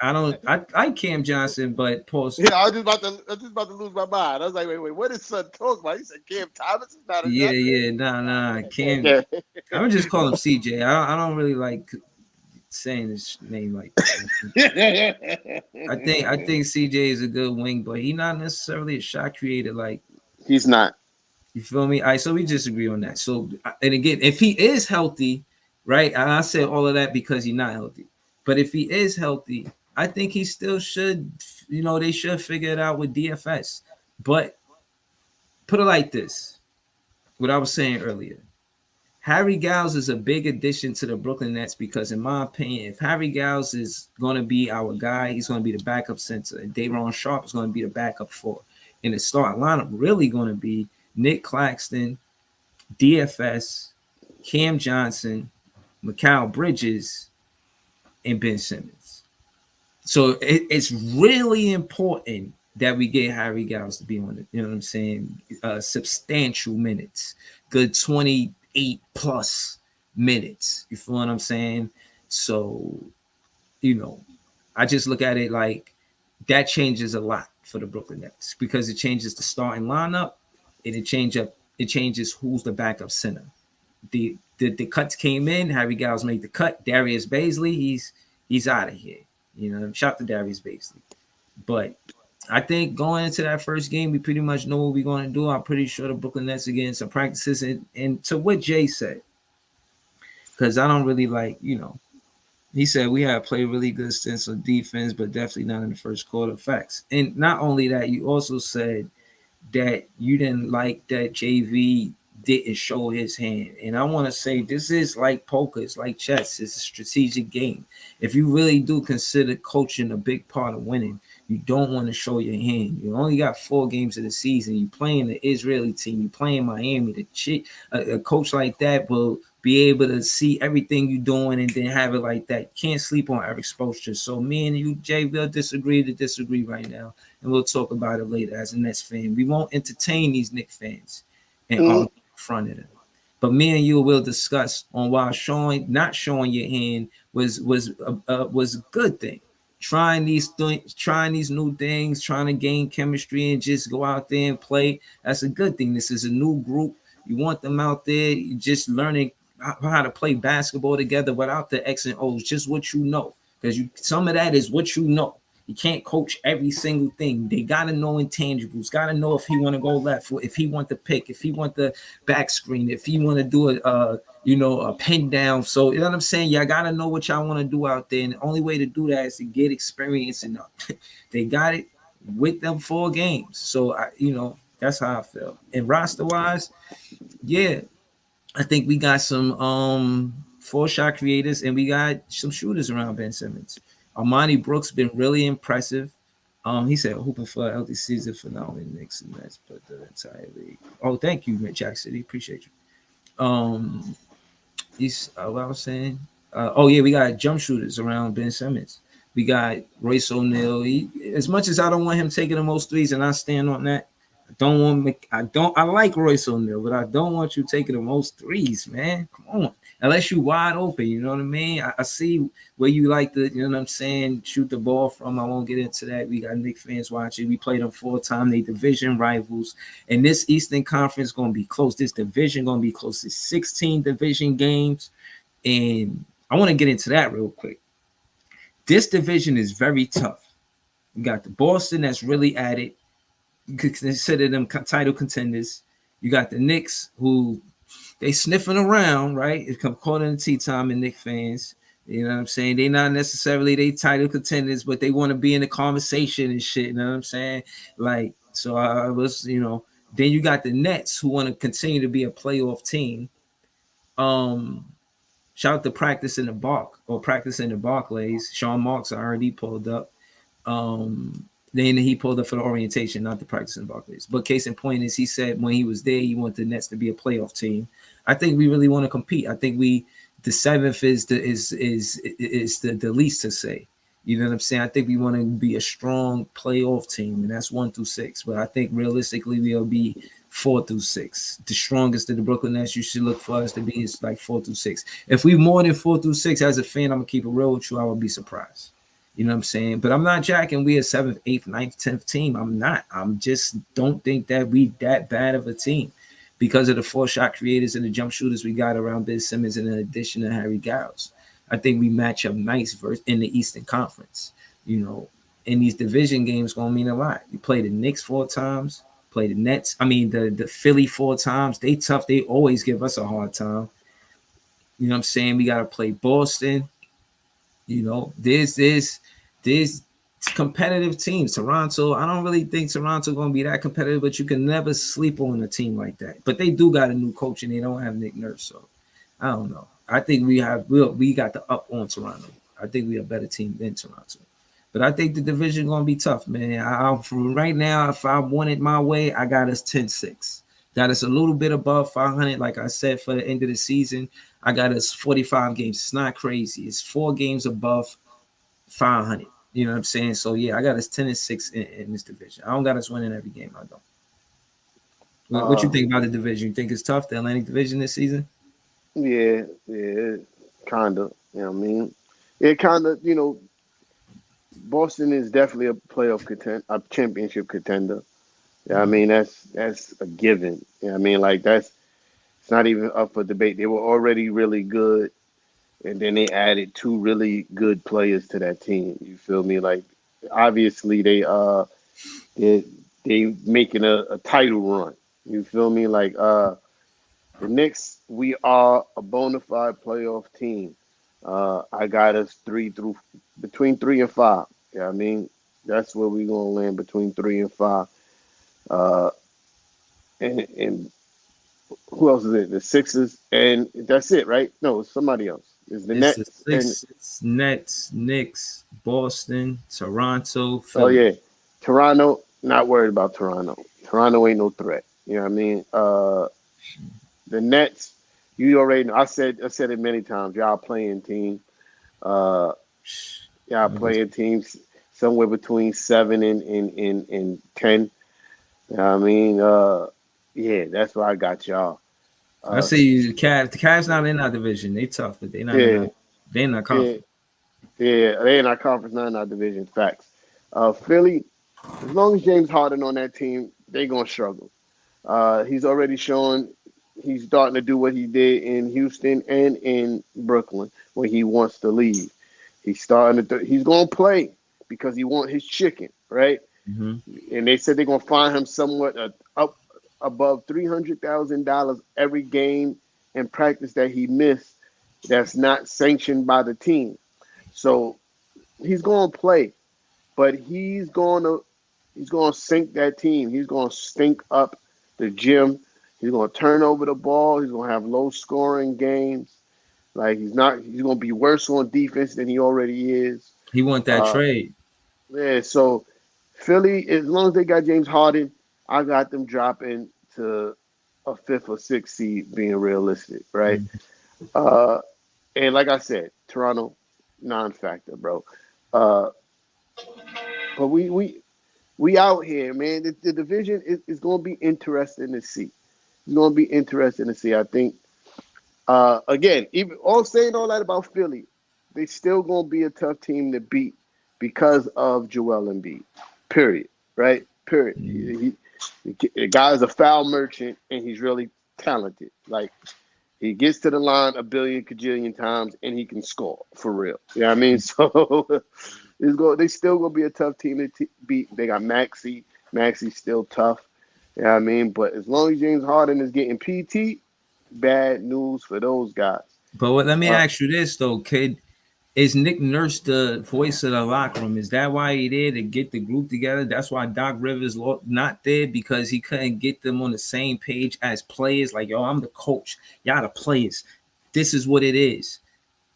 I don't. I like Cam Johnson, but post. Yeah, I was just about to lose my mind. I was like, wait, what is son talking about? He said Cam Thomas is not a nah. Cam. I would just call him CJ. I don't really like saying his name like that. I think CJ is a good wing, but he's not necessarily a shot creator. Like he's not. You feel me? All right, so we disagree on that. So, and again, if he is healthy, right? And I said all of that because he's not healthy. But if he is healthy, I think he still should, they should figure it out with DFS. But put it like this, what I was saying earlier. Harry Giles is a big addition to the Brooklyn Nets because, in my opinion, if Harry Giles is going to be our guy, he's going to be the backup center. And Day'Ron Sharpe is going to be the backup 4. And the start lineup really going to be Nick Claxton, DFS, Cam Johnson, Mikal Bridges, and Ben Simmons. So it's really important that we get Harry Giles to be on it. You know what I'm saying? Substantial minutes, good 28 plus minutes. You feel what I'm saying? So, I just look at it like that changes a lot for the Brooklyn Nets because it changes the starting lineup and it changes who's the backup center. The cuts came in. Harry Giles made the cut. Darius Bazley, he's out of here. Shout out to Darius Bazley. But I think going into that first game, we pretty much know what we're going to do. I'm pretty sure the Brooklyn Nets are getting some practices. And to what Jay said, because I don't really like, he said we have played really good stints on defense, but definitely not in the first quarter. Facts. And not only that, you also said that you didn't like that JV didn't show his hand. And I want to say this is like poker. It's like chess. It's a strategic game. If you really do consider coaching a big part of winning, you don't want to show your hand. You only got 4 games of the season. You playing the Israeli team. You playing Miami. A coach like that will be able to see everything you're doing and then have it like that. You can't sleep on Eric Spoelstra. So me and you, Jay, we'll disagree right now. And we'll talk about it later as a Nets fan. We won't entertain these Knicks fans and argue in front of them. But me and you will discuss on why not showing your hand was a good thing. Trying these new things, trying to gain chemistry and just go out there and play. That's a good thing. This is a new group. You want them out there. You're just learning how to play basketball together without the X and O's, just what you know. Because some of that is what you know. You can't coach every single thing. They got to know intangibles. Got to know if he want to go left, if he want to pick, if he want the back screen, if he want to do a pin down. So, you know what I'm saying? Y'all got to know what y'all want to do out there. And the only way to do that is to get experience. And they got it with them 4 games. So, that's how I feel. And roster-wise, yeah, I think we got some 4 shot creators, and we got some shooters around Ben Simmons. Armani Brooks been really impressive. He said hooping for a healthy season for not only the Knicks and Nets, but the entire league. Oh, thank you, Jack City. Appreciate you. These what I was saying. Oh yeah, we got jump shooters around Ben Simmons. We got Royce O'Neal. As much as I don't want him taking the most threes, and I stand on that. I like Royce O'Neal, but I don't want you taking the most threes, man. Come on. Unless you wide open, you know what I mean? I see where you like to, you know what I'm saying, shoot the ball from. I won't get into that. We got Knicks fans watching. We played them 4 times. They division rivals. And this Eastern Conference going to be close. This division going to be close to 16 division games. And I want to get into that real quick. This division is very tough. You got the Boston that's really at it. You could consider them title contenders. You got the Knicks who they sniffing around, right? It's come caught in the tea time and Knicks fans. You know what I'm saying? They not necessarily they title contenders, but they want to be in the conversation and shit. You know what I'm saying? Like, so I was, you know, then you got the Nets who want to continue to be a playoff team. Shout out to practicing the Barclays. Sean Marks already pulled up. Then he pulled up for the orientation, not the practice in Barclays. But case in point is he said when he was there, he wanted the Nets to be a playoff team. I think we really want to compete. I think the 7th is the least to say. You know what I'm saying? I think we want to be a strong playoff team, and that's 1 through 6. But I think realistically we'll be 4 through 6. The strongest of the Brooklyn Nets you should look for us to be is like 4 through 6. If we more than 4 through 6 as a fan, I'm gonna keep it real with you. I would be surprised. You know what I'm saying? But I'm not jacking we a 7th, 8th, 9th, 10th team. I'm not. I'm just don't think that we that bad of a team because of the 4 shot creators and the jump shooters we got around Ben Simmons and in addition to Harry Giles. I think we match up nice in the Eastern Conference. You know, in these division games gonna mean a lot. You play the Knicks 4 times, play the Nets. I mean the Philly 4 times. They tough. They always give us a hard time. You know what I'm saying? We gotta play Boston. You know, there's competitive teams. Toronto, I don't really think Toronto going to be that competitive, but you can never sleep on a team like that. But they do got a new coach and they don't have Nick Nurse, so I don't know. I think we got the up on Toronto. I think we're a better team than Toronto. But I think the division going to be tough, man. For right now, if I want it my way, I got us 10-6. Got us a little bit above 500, like I said, for the end of the season. I got us 45 games. It's not crazy. It's 4 games above 500. You know what I'm saying? So, yeah, I got us 10-6 in this division. I don't got us winning every game. I don't. What you think about the division? You think it's tough, the Atlantic Division this season? Yeah, kind of. You know what I mean? It kind of, you know, Boston is definitely a playoff a championship contender. Yeah, I mean that's a given. Yeah, I mean like it's not even up for debate. They were already really good, and then they added 2 really good players to that team. You feel me? Like obviously they making a title run. You feel me? Like the Knicks, we are a bona fide playoff team. I got us between 3 and 5. Yeah, I mean that's where we gonna land between 3 and 5. And who else is it? The Sixers, and that's it, right? No, it's somebody else. It's the It's the Nets and Sixers, Nets, Knicks, Boston, Toronto, oh Philly. yeah, Toronto. Not worried about Toronto. Toronto ain't no threat. You know what I mean? The Nets. You already know. I said it many times. Y'all playing team. Uh, y'all playing teams somewhere between 7 and 10. You know what I mean? Yeah, that's why I got y'all. I see the Cavs. The Cavs not in our division. They tough, but they not in Yeah, our. They in our yeah, conference. yeah. They in our conference, not in our division. Facts. Philly, as long as James Harden on that team, they gonna struggle. He's already shown he's starting to do what he did in Houston and in Brooklyn when he wants to leave. He's starting to. He's gonna play because he want his chicken, right? Mm-hmm. And they said they're gonna find him somewhat up above $300,000 every game in practice that he missed. That's not sanctioned by the team. So he's gonna play, but he's gonna sink that team. He's gonna stink up the gym. He's gonna turn over the ball. He's gonna have low scoring games. Like he's gonna be worse on defense than he already is. He want that Uh, trade. yeah, so Philly, as long as they got James Harden, I got them dropping to a fifth or sixth seed, being realistic, right? Mhm. Uh, and like I said, Toronto, non-factor, bro. Uh, but we out here, man. The division is going to be interesting to see. It's going to be interesting to see. I think again, even all saying all that about Philly, they still going to be a tough team to beat because of Joel Embiid. Period. Right. Period. Mhm. The guy's a foul merchant, and he's really talented. Like he gets to the line a billion cajillion times, and he can score for real. You know what I mean? So they still gonna be a tough team to beat. They got Maxey. Maxey's still tough. You know what I mean? But as long as James Harden is getting PT, bad news for those guys. But let me Uh, ask you this though, kid. Is Nick Nurse the voice of the locker room? Is that why he there to get the group together? That's why Doc Rivers not there because he couldn't get them on the same page as players. Like, yo, I'm the coach. Y'all the players. This is what it is.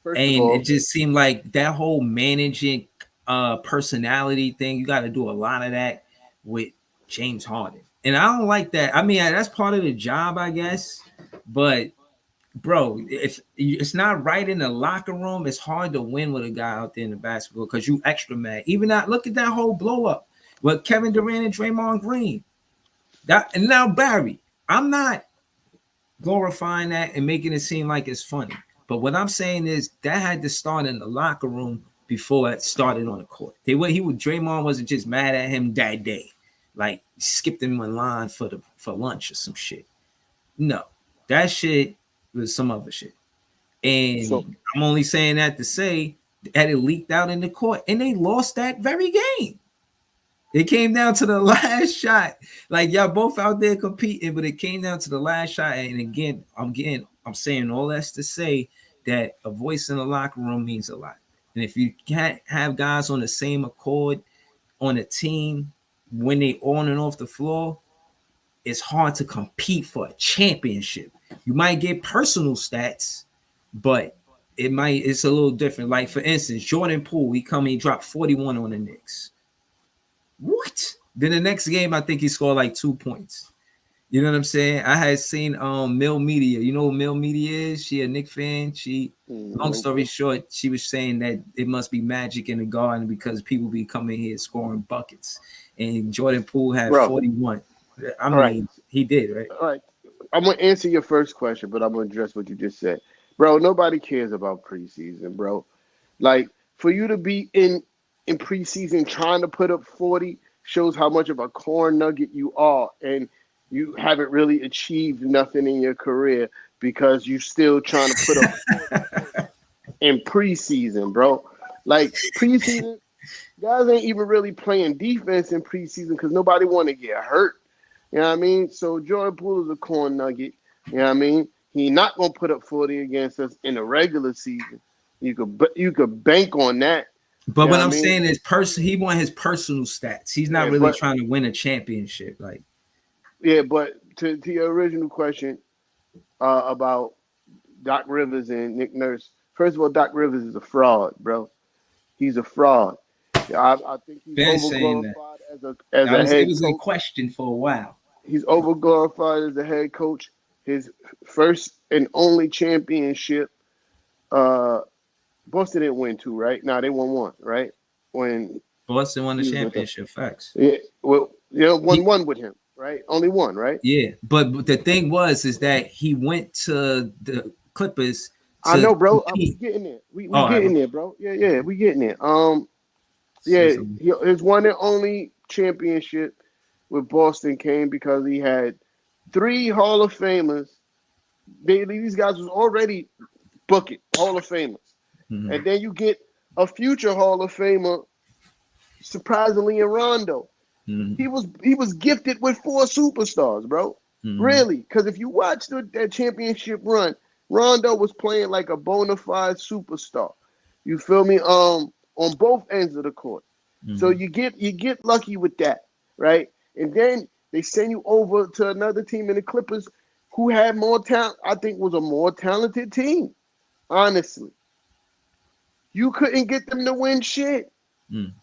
First of And it all, just seemed like that whole managing personality thing, you got to do a lot of that with James Harden. And I don't like that. I mean, that's part of the job, I guess. But bro, if it's not right in the locker room, it's hard to win with a guy out there in the basketball because you extra mad. Even that, look at that whole blow up with Kevin Durant and Draymond Green. That and now Barry. I'm not glorifying that and making it seem like it's funny. But what I'm saying is that had to start in the locker room before it started on the court. Draymond wasn't just mad at him that day, like skipped him in line for lunch or some shit. No, that shit was some other shit. so And I'm only saying that to say that it leaked out in the court and they lost that very game. It came down to the last shot. Like y'all both out there competing, but it came down to the last shot. And again, I'm saying all that's to say that a voice in the locker room means a lot. And if you can't have guys on the same accord on a team when they on and off the floor, it's hard to compete for a championship. You might get personal stats, but it's a little different. Like for instance, Jordan Poole, he dropped 41 on the Knicks. What? Then the next game, I think he scored like 2 points. You know what I'm saying? I had seen Mill Media. You know who Mill Media is? She a Knicks fan. Long story short, she was saying that it must be magic in the garden because people be coming here scoring buckets. And Jordan Poole had bro, 41. I all right, mean, he did, right? all right. I'm gonna answer your first question, but I'm gonna address what you just said, bro. Nobody cares about preseason, bro. Like for you to be in preseason trying to put up 40 shows how much of a corn nugget you are, and you haven't really achieved nothing in your career because you still trying to put up 40 points in preseason, bro. Like preseason, guys ain't even really playing defense in preseason because nobody want to get hurt. You know what I mean? So Jordan Poole is a corn nugget. You know what I mean? He not gonna put up 40 against us in the regular season. You could bank on that. But You know what what I I'm mean? saying is, he want his personal stats. He's not Yeah, really but trying to win a championship. Like, to your original question about Doc Rivers and Nick Nurse. First of all, Doc Rivers is a fraud, bro. He's a fraud. I think he's been saying that. overglorified as a It head was in coach. question for a while. He's overglorified as a head coach. His first and only championship. Uh, Boston didn't win two, right? No, they won one, right? When Boston won the he was with them. championship. Facts. Yeah, well, He, 1-1 with him, right? Only one, right? yeah, but the thing is that he went to the Clippers I to know, bro. We compete. getting there. We All right, getting there, bro. Yeah, we getting there. say Yeah, something. his one and only championship with Boston came because he had three Hall of Famers. These guys was already booking Hall of Famers, Mm-hmm. and then you get a future Hall of Famer, surprisingly in Rondo. Mm-hmm. He was gifted with four superstars, bro. Mm-hmm. Really, because if you watch that championship run, Rondo was playing like a bona fide superstar. You feel me? On both ends of the court. So Mm-hmm. you get lucky with that, right? And then they send you over to another team in the Clippers who had more talent. I think was a more talented team. Honestly, you couldn't get them to win shit. Mm.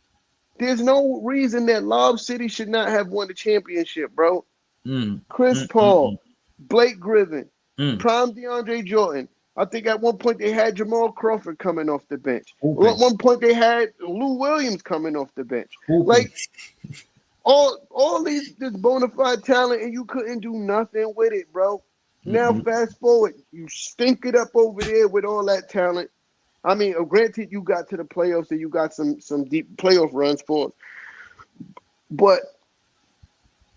There's no reason that Lob City should not have won the championship, bro. Mm. Chris Mm. Mm. Paul, Blake Griffin, Mm. prime DeAndre Jordan. I think at one point they had Jamal Crawford coming off the bench. Well, at Hooping. one point they had Lou Williams coming off the bench. Hooping. Like all these this bona fide talent, and you couldn't do nothing with it, bro. Now Mm-mm. fast forward, you stink it up over there with all that talent. I mean, granted, you got to the playoffs and you got some deep playoff runs for it, but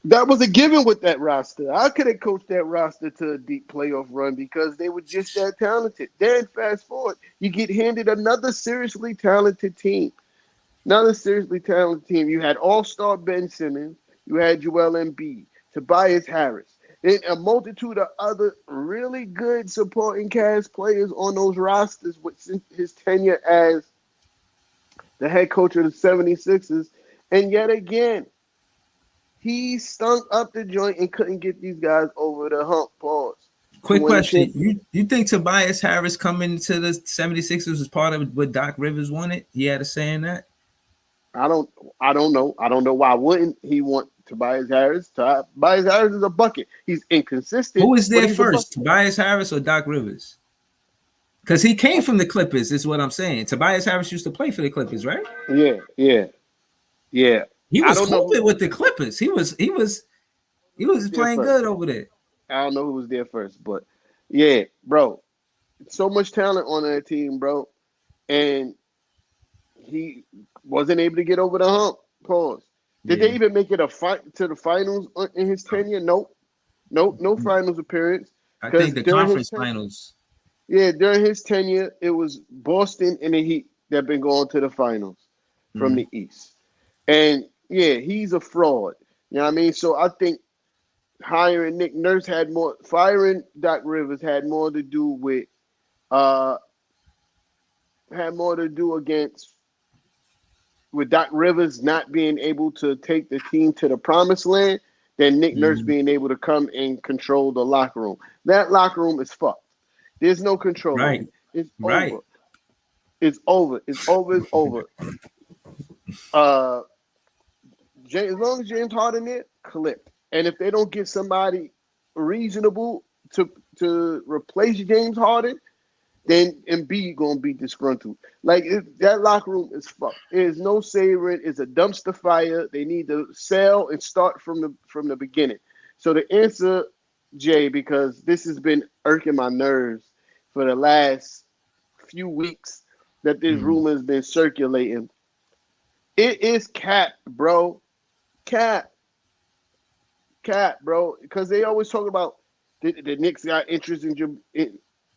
that was a given with that roster. I could have coached that roster to a deep playoff run because they were just that talented. Then fast forward, you get handed another seriously talented team. Another seriously talented team. You had All-Star Ben Simmons. You had Joel Embiid, Tobias Harris, and a multitude of other really good supporting cast players on those rosters with his tenure as the head coach of the 76ers. And yet again, he stunk up the joint and couldn't get these guys over the hump. Pause. To Quick win the question. championship. You think Tobias Harris coming to the 76ers was part of what Doc Rivers wanted? He had a say in that? I don't know. I don't know why wouldn't he want Tobias Harris? Tobias Harris is a bucket. He's inconsistent, Who was but there he's a first, bucket. Tobias Harris or Doc Rivers? Because he came from the Clippers, is what I'm saying. Tobias Harris used to play for the Clippers, right? Yeah. He I was don't know hooping who with the Clippers. He was was there playing first. good over there. I don't know who was there first, but yeah, bro. So much talent on that team, bro. And he wasn't able to get over the hump. Pause. Did they Yeah. even make it a fight to the finals in his tenure? Nope. No finals appearance. I Because think the during his conference tenure, finals. during his tenure, it was Boston and the Heat that been going to the finals from Mhm. the East. And yeah, he's a fraud. You know what I mean? So I think hiring Nick Nurse firing Doc Rivers had more to do with against with Doc Rivers not being able to take the team to the promised land than Nick Nurse Mhm. being able to come and control the locker room. That locker room is fucked. There's no controlling Right. it. It's over. Right. It's over. It's over. It's over. Uh, as long as James Harden there, clip. And if they don't get somebody reasonable to replace James Harden, then Embiid gonna be disgruntled. Like that locker room is fucked. There's no savoring. It's a dumpster fire. They need to sell and start from the beginning. So the answer, Jay, because this has been irking my nerves for the last few weeks that this Mhm. rumor has been circulating. It is cap, bro. Cap, bro. Because they always talk about the Knicks got interest in Joel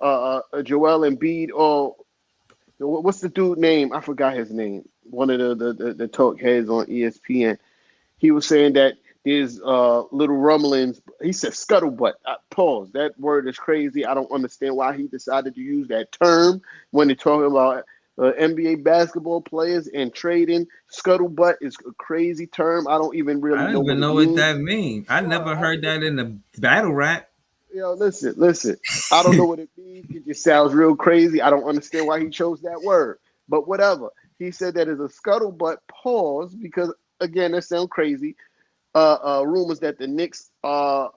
Embiid or what's the dude name? I forgot his name. One of the talk heads on ESPN. He was saying that there's little rumblings. He said scuttlebutt. Pause. That word is crazy. I don't understand why he decided to use that term when they're talking about NBA basketball players and trading. Scuttlebutt is a crazy term. I don't even I really know don't what even it know what means. that means. I never Well, heard that in the battle rap. listen. I don't know what it means. It just sounds real crazy. I don't understand why he chose that word. But whatever. He said that is a scuttlebutt pause because again, that sounds crazy. Rumors that the Knicks are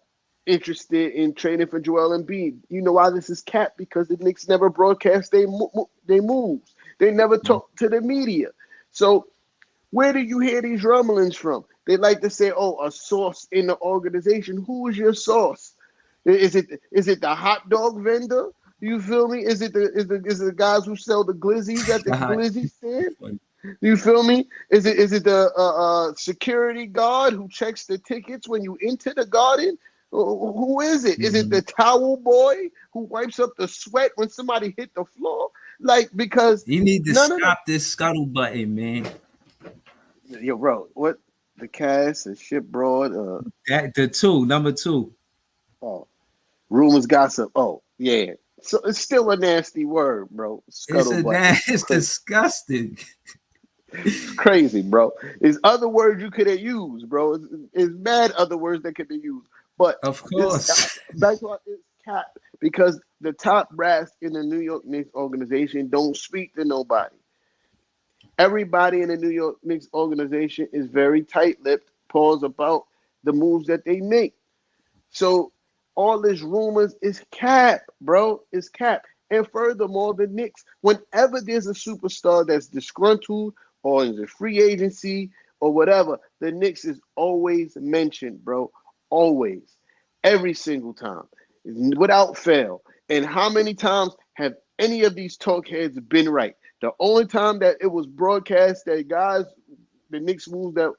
interested in trading for Joel Embiid. You know why this is capped? Because the Knicks never broadcast they moves. They never talk to the media. So where do you hear these rumblings from? They like to say, "Oh, a source in the organization." Who is your source? Is it the hot dog vendor? You feel me? Is it the guys who sell the glizzies at the glizzy stand? You feel me? Is it the security guard who checks the tickets when you enter the garden? Who is it? Is it Mhm. the towel boy who wipes up the sweat when somebody hit the floor? Like because You need to none of the stop this scuttle button, man. yo, bro, what the cast and shit broad That the number two. oh rumors gossip. Oh, yeah. So it's still a nasty word, bro. Scuttlebutt is It's crazy. disgusting. It's crazy, bro. There's other words you could have used, bro. It's mad other words that could be used. But Of it's course. back to it's cap because the top brass in the New York Knicks organization don't speak to nobody. Everybody in the New York Knicks organization is very tight-lipped, pause about the moves that they make. So all this rumors is cap, bro. It's cap. And furthermore, the Knicks, whenever there's a superstar that's disgruntled or is a free agency or whatever, the Knicks is always mentioned, bro. Always. Every single time. Without fail. And how many times have any of these talk heads been right? The only time that it was broadcast that guys, the Knicks moves that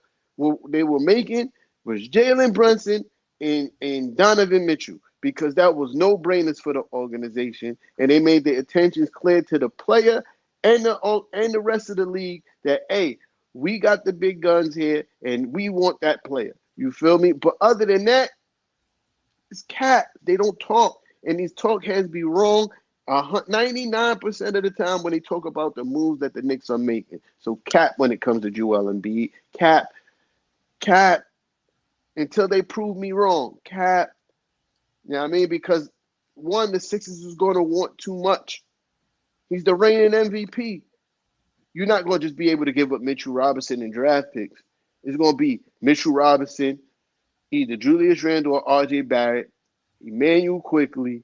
they were making was Jalen Brunson and Donovan Mitchell because that was no brainers for the organization, and they made the intentions clear to the player and the rest of the league that hey, we got the big guns here and we want that player. You feel me? But other than that, it's cat. They don't talk, and these talk heads be wrong 99% of the time when they talk about the moves that the Knicks are making. So cap when it comes to Joel Embiid, cap until they prove me wrong. Cap. You know what I mean? Because one, the Sixers is going to want too much. He's the reigning MVP. You're not going to just be able to give up Mitchell Robinson and draft picks. It's going to be Mitchell Robinson, either Julius Randle or RJ Barrett, Emmanuel Quickly,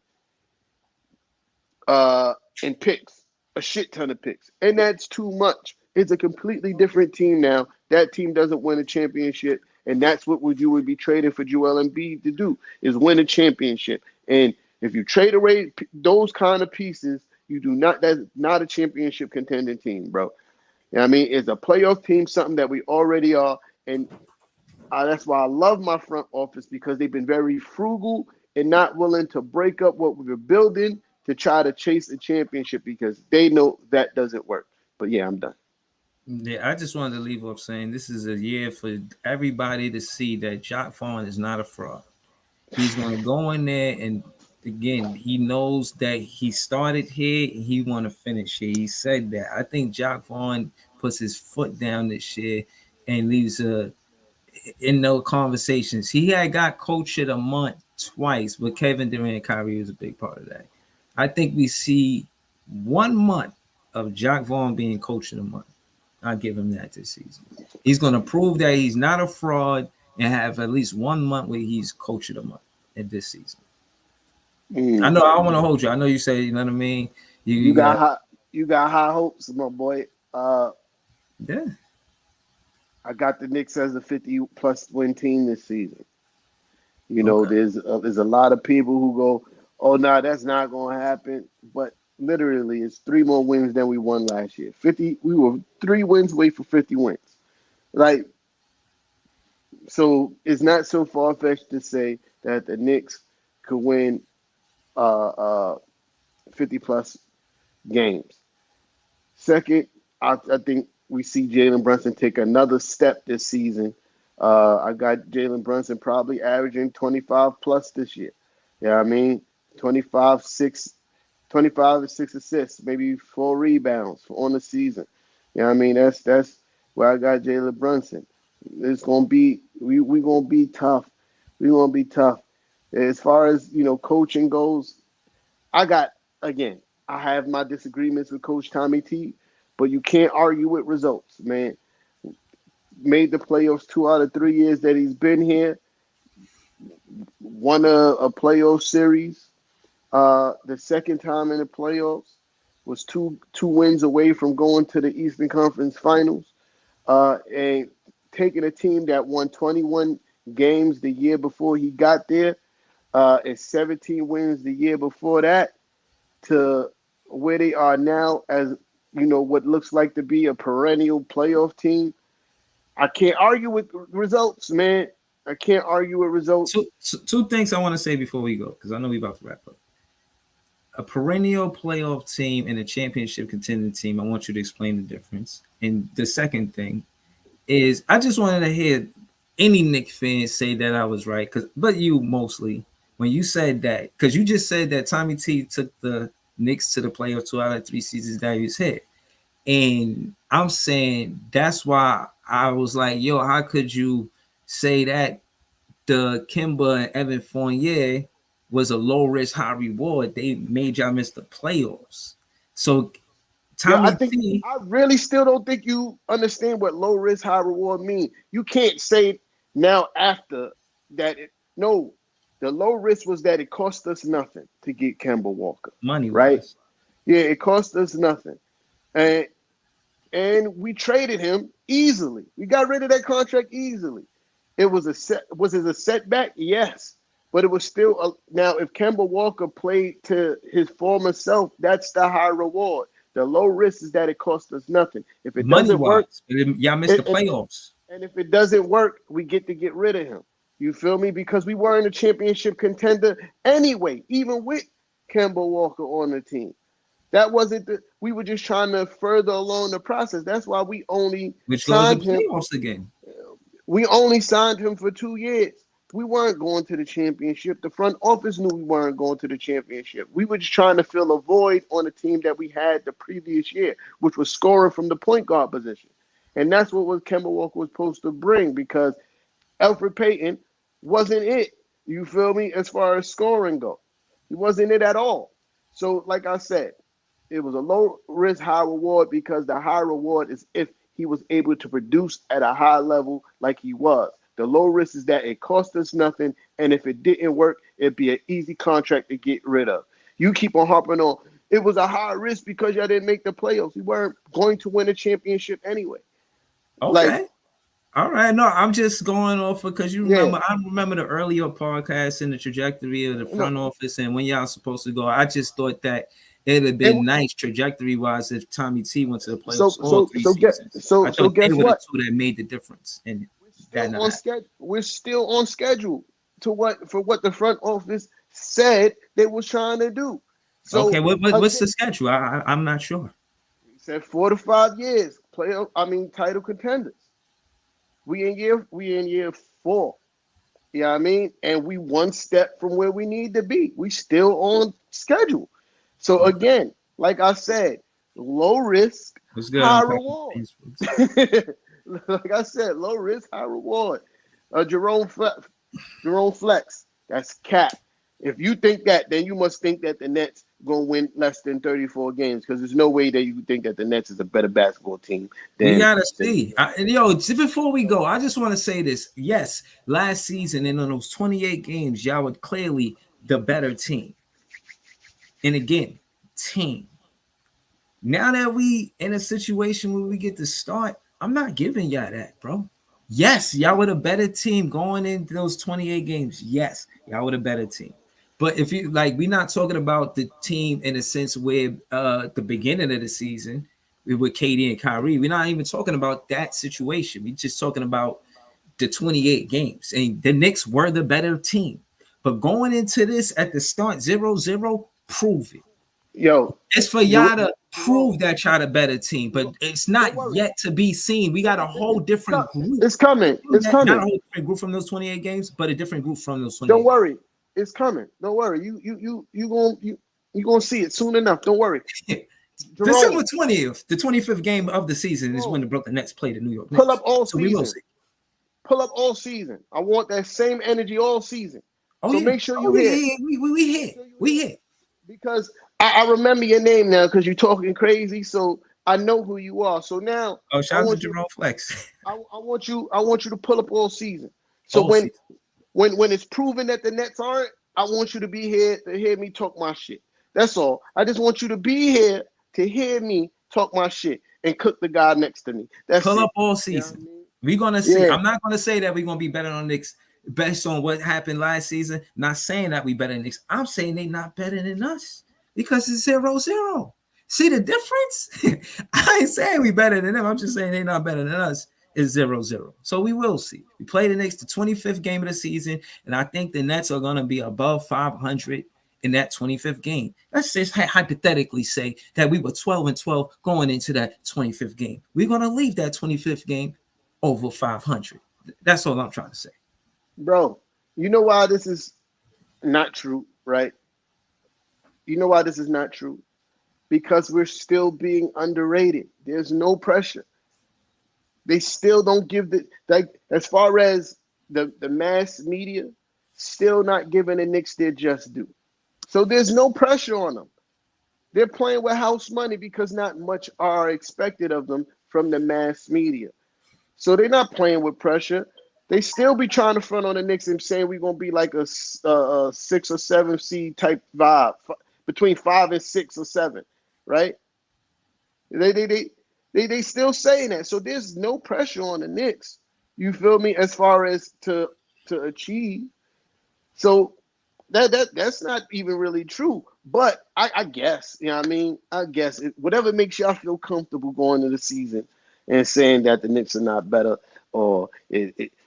and picks. A shit ton of picks. And that's too much. It's a completely different team now. That team doesn't win a championship. And that's what you would be trading for Joel Embiid to do, is win a championship. And if you trade away those kind of pieces, you do not. That's not a championship contending team, bro. You know what I mean? It's a playoff team, something that we already are. And that's why I love my front office, because they've been very frugal and not willing to break up what we were building to try to chase a championship, because they know that doesn't work. But yeah, I'm done. Yeah, I just wanted to leave off saying this is a year for everybody to see that Jacques Vaughn is not a fraud. He's going to go in there, and again, he knows that he started here and he want to finish here. He said that. I think Jacques Vaughn puts his foot down this year and leaves in no conversations. He had got coach of the month twice, but Kevin Durant and Kyrie was a big part of that. I think we see 1 month of Jacques Vaughn being coach of the month. I'll give him that this season. He's going to prove that he's not a fraud and have at least 1 month where he's coach of the month in this season. I know I don't want to hold you. I know you say, you know what I mean? You got high hopes, my boy. Yeah. I got the Knicks as a 50-plus win team this season. You know, there's a lot of people who go, oh, no, that's not going to happen. But literally, it's 3 more wins than we won last year. We were 3 wins away from 50 wins. Like, so it's not so far-fetched to say that the Knicks could win 50-plus games. Second, I think we see Jalen Brunson take another step this season. I got Jalen Brunson probably averaging 25-plus this year. Yeah, you know I mean, 25 and 6 assists, maybe 4 rebounds on the season. You know what I mean? That's where I got Jalen Brunson. It's gonna be we gonna be tough. We gonna be tough. As far as coaching goes, I have my disagreements with Coach Tommy T, but you can't argue with results, man. Made the playoffs 2 out of 3 years that he's been here. Won a playoff series. The second time in the playoffs, was two wins away from going to the Eastern Conference Finals, and taking a team that won 21 games the year before he got there, and 17 wins the year before that, to where they are now as what looks like to be a perennial playoff team. I can't argue with results, man. I can't argue with results. Two things I want to say before we go, because I know we're about to wrap up. A perennial playoff team and a championship contending team, I want you to explain the difference. And the second thing is, I just wanted to hear any Knicks fan say that I was right, but you mostly, when you said that, because you just said that Tommy T took the Knicks to the playoff 2 out of 3 seasons that he was hit. And I'm saying that's why I was like, yo, how could you say that the Kimba and Evan Fournier was a low risk, high reward, they made y'all miss the playoffs. So Yeah, Tommy T, I really still don't think you understand what low risk, high reward mean. You can't say now after that. No, the low risk was that it cost us nothing to get Kemba Walker, money right? wise, Yeah, it cost us nothing, and we traded him easily. We got rid of that contract easily. It was was it a setback? Yes, but it was still now. If Kemba Walker played to his former self, that's the high reward. The low risk is that it costs us nothing. If it money doesn't work, wise, y'all missed the playoffs. and if it doesn't work, we get rid of him. You feel me? Because we weren't a championship contender anyway, even with Kemba Walker on the team. That wasn't we were just trying to further along the process. That's why we only Which goes to signed him. playoffs again. We only signed him for 2 years. We weren't going to the championship. The front office knew we weren't going to the championship. We were just trying to fill a void on a team that we had the previous year, which was scoring from the point guard position. And that's what Kemba Walker was supposed to bring, because Elfrid Payton wasn't it. You feel me? As far as scoring go, he wasn't it at all. So, like I said, it was a low risk, high reward, because the high reward is if he was able to produce at a high level like he was. The low risk is that it cost us nothing, and if it didn't work, it'd be an easy contract to get rid of. You keep on harping on it was a high risk because y'all didn't make the playoffs. You weren't going to win a championship anyway. Okay. Like, All right. No, I'm just going off because you yeah, remember, I remember the earlier podcast and the trajectory of the front no, office and when y'all supposed to go. I just thought that it'd have and been nice trajectory wise if Tommy T went to the so playoffs all so three so get seasons. so I so thought they guess were the what? two that made the difference, and We're that still not on happened. schedule. We're still on schedule to what the front office said they was trying to do. Okay, So what's again, the schedule? I'm not sure. he said 4 to 5 years, title contenders. We in year 4. You know what I mean? And we one step from where we need to be. We still on schedule. So Okay, again, like I said, low risk, what's good? high I'm Patrick reward. Beansworth. Like I said, low risk, high reward. Jerome Flex, that's cap. If you think that, then you must think that the Nets gonna win less than 34 games, because there's no way that you think that the Nets is a better basketball team We than gotta the New see. York Knicks. Yo, before we go, I just want to say this. Yes, last season and in those 28 games, y'all were clearly the better team. And again, team. Now that we in a situation where we get to start, I'm not giving y'all that, bro. Yes, y'all were a better team going into those 28 games. Yes, y'all were a better team. But if you like, we're not talking about the team in a sense where the beginning of the season with KD and Kyrie. We're not even talking about that situation. We're just talking about the 28 games. And the Knicks were the better team. But going into this at the start, 0-0, prove it. Yo, It's for y'all Jerome, to prove that y'all the better team, but it's not don't worry. yet to be seen. We got a whole different group. It's coming. It's Not a coming. whole different group from those 28 games, but a different group from those Don't 28 games. worry. It's coming. Don't worry. You gonna see it soon enough. Don't worry. December Jerome, 20th, the 25th game of the season is when Jerome, the Brooklyn Nets play the New York pull up Knicks. all So we will season. see. Pull up all season. I want that same energy all season. Oh So yeah. make sure Oh, you hear. we hit. We hit. Because I remember your name now because you're talking crazy. So I know who you are. So now Oh, I shout out to want you. Jerome Flex. I want you to pull up all season. So All season. when it's proven that the Nets aren't, I want you to be here to hear me talk my shit. That's all. I just want you to be here to hear me talk my shit and cook the guy next to me. That's Pull it. up all You know what I season. mean? We're gonna see. Yeah. I'm not gonna say that we're gonna be better on Knicks based on what happened last season. Not saying that we better than Knicks. I'm saying they not better than us because it's 0-0. See the difference? I ain't saying we better than them. I'm just saying they not better than us. It's 0-0. So we will see. We play the Knicks the 25th game of the season, and I think the Nets are gonna be above 500 in that 25th game. Let's just hypothetically say that we were 12-12 going into that 25th game. We're going to leave that 25th game over 500. That's all I'm trying to say. Bro, you know why this is not true, right? You know why this is not true? Because we're still being underrated. There's no pressure. They still don't give the, like, as far as the mass media still not giving the Knicks their just due. So there's no pressure on them. They're playing with house money because not much are expected of them from the mass media. So they're not playing with pressure. They still be trying to front on the Knicks and saying we're gonna be like a 6 or 7 seed type vibe, between 5 and 6 or 7, right? They still saying that. So there's no pressure on the Knicks. You feel me? As far as to achieve. So that's not even really true. But I guess, you know what I mean? I guess whatever makes y'all feel comfortable going into the season and saying that the Knicks are not better, or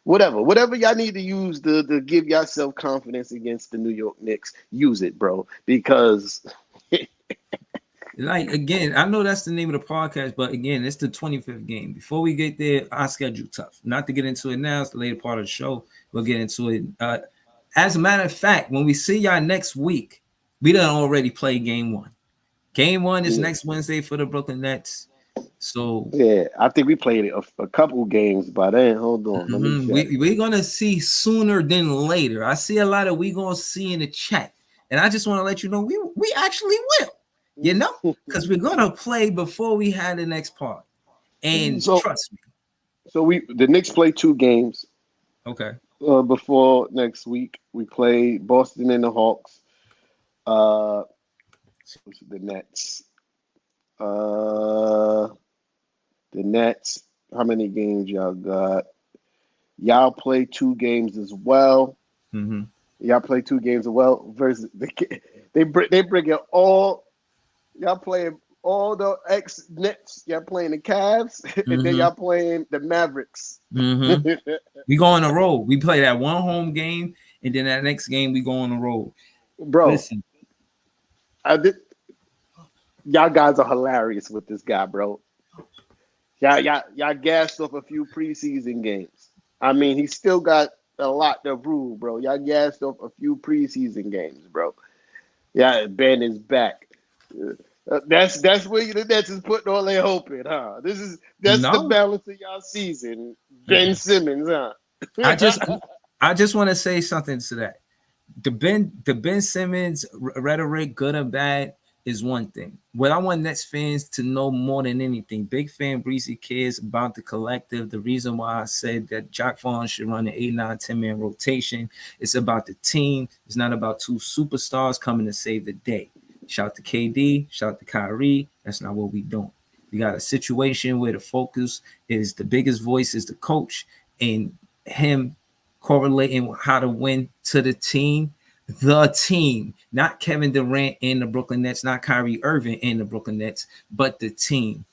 whatever y'all need to use to give yourself confidence against the New York Knicks, use it, bro. Because like, again, I know that's the name of the podcast, but again, it's the 25th game. Before we get there, our schedule tough. Not to get into it now, it's the later part of the show. We'll get into it. As a matter of fact, when we see y'all next week, we done already play game 1. Game 1 is next Wednesday for the Brooklyn Nets. So yeah, I think we played a couple games by then. Hold on, let me check. We're gonna see sooner than later. I see a lot of we gonna see in the chat, and I just want to let you know we actually will, you know, because we're gonna play before we had the next part, and trust me. So the Knicks play 2 games. Okay. Before next week, we play Boston and the Hawks. The Nets. The Nets. How many games y'all got? Y'all play 2 games as well. Mm-hmm. Y'all play 2 games as well. Versus they bring it all. Y'all playing all the ex-Nets. Y'all playing the Cavs, and then y'all playing the Mavericks. We go on the road. We play that 1 home game, and then that next game we go on the road. Bro, listen, y'all guys are hilarious with this guy, bro. Y'all gassed off a few preseason games. I mean, he still got a lot to prove, bro. Y'all gassed off a few preseason games, bro. Yeah, Ben is back. That's where the Nets is putting all their hope in, huh? That's the balance of y'all season. Ben Simmons, huh? I just want to say something to that. The Ben Simmons rhetoric, good or bad, is one thing. What I want Nets fans to know more than anything, Big Fan Breezy cares about the collective. The reason why I said that Jacque Vaughn should run an 8, 9, 10-man rotation, it's about the team. It's not about 2 superstars coming to save the day. Shout to KD, shout to Kyrie. That's not what we doing. We got a situation where the focus is the biggest voice is the coach, and him correlating how to win to the team, not Kevin Durant in the Brooklyn Nets, not Kyrie Irving in the Brooklyn Nets, but the team.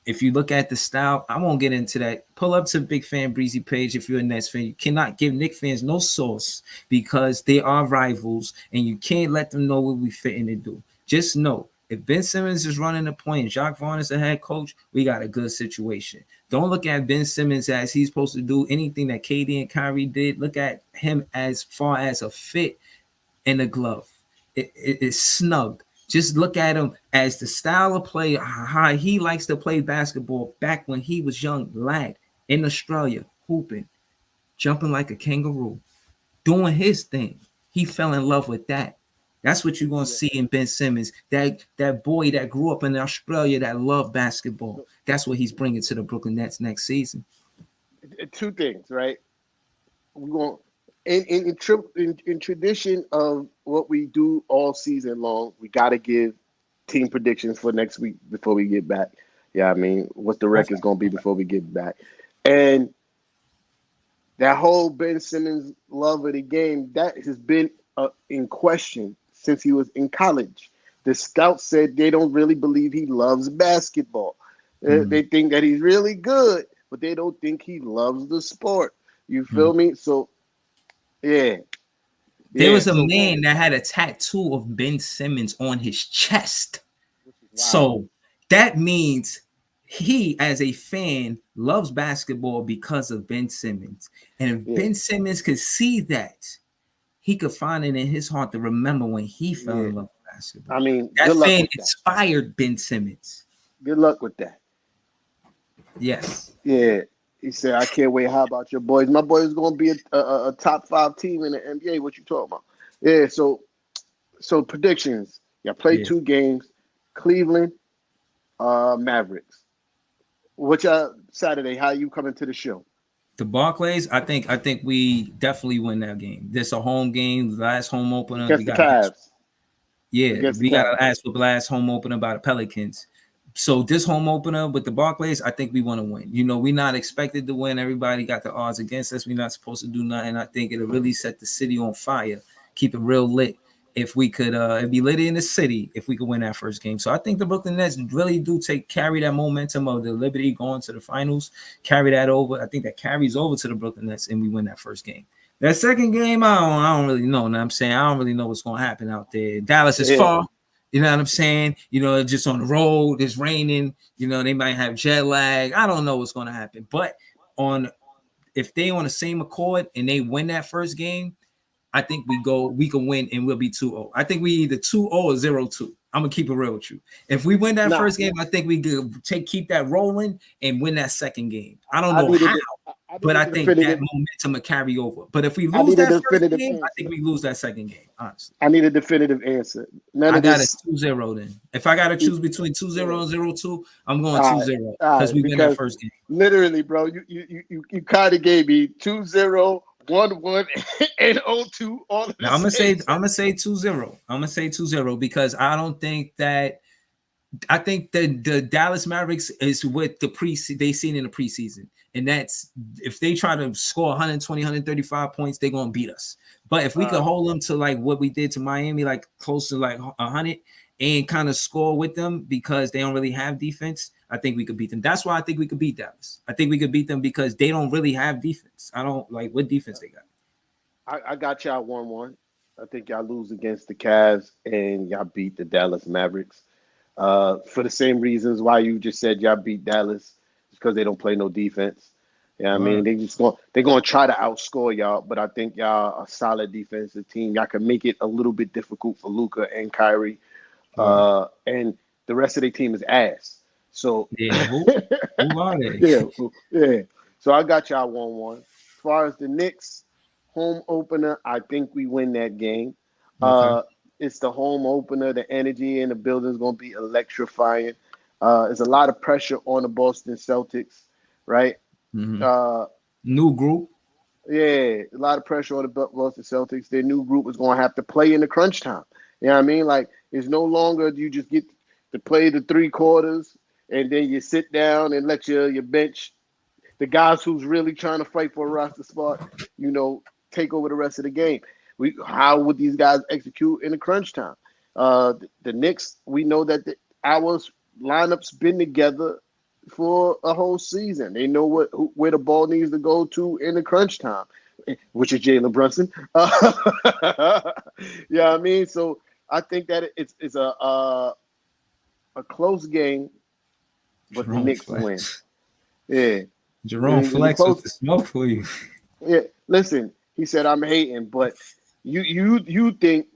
If you look at the style, I won't get into that. Pull up to Big Fan Breezy page if you're a Nets fan. You cannot give Knicks fans no sauce because they are rivals, and you can't let them know what we fitting to do. Just know, if Ben Simmons is running the point and Jacque Vaughn is the head coach, we got a good situation. Don't look at Ben Simmons as he's supposed to do anything that KD and Kyrie did. Look at him as far as a fit in the glove. It's snug. Just look at him as the style of play, how he likes to play basketball back when he was young lad in Australia, hooping, jumping like a kangaroo, doing his thing. He fell in love with that. That's what you're going to see in Ben Simmons, that boy that grew up in Australia that loved basketball. That's what he's bringing to the Brooklyn Nets next season. 2 things, right? We're going in tradition of what we do all season long, we got to give team predictions for next week before we get back. Yeah, I mean, what's the record's going to be before we get back? And that whole Ben Simmons love of the game, that has been in question since he was in college. The scouts said they don't really believe he loves basketball. They think that he's really good, but they don't think he loves the sport. You feel me? So, yeah. There was a man that had a tattoo of Ben Simmons on his chest. So that means he, as a fan, loves basketball because of Ben Simmons. And if Ben Simmons could see that, he could find it in his heart to remember when he fell in love with basketball. I mean, that fan inspired Ben Simmons. Good luck with that. Yes. Yeah. He said, "I can't wait. How about your boys? My boys going to be a top 5 team in the NBA. What you talking about?" Yeah. So predictions. Y'all played Yeah. 2 games. Cleveland, Mavericks. What y'all Saturday? How you coming to the show? The Barclays, I think we definitely win that game. This a home game, last home opener. We Against the got Cavs. yeah, Against the we got Cavs. to ask for last home opener by the Pelicans. So this home opener with the Barclays, I think we want to win. You know, we're not expected to win. Everybody got the odds against us. We're not supposed to do nothing. I think it'll really set the city on fire, keep it real lit. If we could, it'd be lit in the city if we could win that first game. So I think the Brooklyn Nets really do carry that momentum of the Liberty going to the finals, carry that over. I think that carries over to the Brooklyn Nets, and we win that first game. That second game, I don't really know. What I'm saying, I don't really know what's going to happen out there. Dallas is Yeah. far. You know what I'm saying? You know, just on the road, it's raining. You know, they might have jet lag. I don't know what's going to happen. But on if they on the same accord and they win that first game, I think we can win and we'll be 2-0. I think we either 2-0 or 0-2. I'm gonna keep it real with you. If we win that Nah. first game, I think we could keep that rolling and win that second game. I don't I know how, needed. I but needed I the think that definitive. momentum will carry over. But if we I lose need a that first definitive game, I think answer. we lose that second game, honestly. I need a definitive answer. None I of got a this. 2-0 then. If I got to choose between 2-0 Yeah. and 0-2, I'm going All right. 2-0 All because right. we win that Because first game. literally, bro, you kind of gave me 2-0, 1-1, and 0-2 all at the Now I'm gonna same say time. 2-0. I'm gonna say 2-0 because I think the Dallas Mavericks is what they seen in the preseason. And that's if they try to score 120, 135 points, they're gonna beat us. But if we could hold them to like what we did to Miami, like close to like 100 and kind of score with them because they don't really have defense, I think we could beat them. That's why I think we could beat Dallas. I think we could beat them because they don't really have defense. I don't like what defense they got. I got y'all 1-1. I think y'all lose against the Cavs and y'all beat the Dallas Mavericks. For the same reasons why you just said y'all beat Dallas, because they don't play no defense. Yeah, I mean they're gonna try to outscore y'all, but I think y'all a solid defensive team. Y'all can make it a little bit difficult for Luka and Kyrie, and the rest of their team is ass. So Yeah, who are they? yeah, yeah. So I got y'all 1-1. As far as the Knicks home opener, I think we win that game. Okay. It's the home opener. The energy in the building is going to be electrifying. There's a lot of pressure on the Boston Celtics, right? Mm-hmm. Uh, New group. yeah, a lot of pressure on the Boston Celtics. Their new group is going to have to play in the crunch time. You know what I mean? Like, it's no longer you just get to play the 3 quarters and then you sit down and let your bench, the guys who's really trying to fight for a roster spot, take over the rest of the game. How would these guys execute in the crunch time? The Knicks, we know that our lineups been together for a whole season. They know where the ball needs to go to in the crunch time, which is Jalen Brunson. Yeah, I mean, so I think that it's a close game, but the Jerome Knicks win. Flex. Yeah, Jerome it'll be Flex with close. the smoke for you. Yeah, listen, he said I'm hating, but you think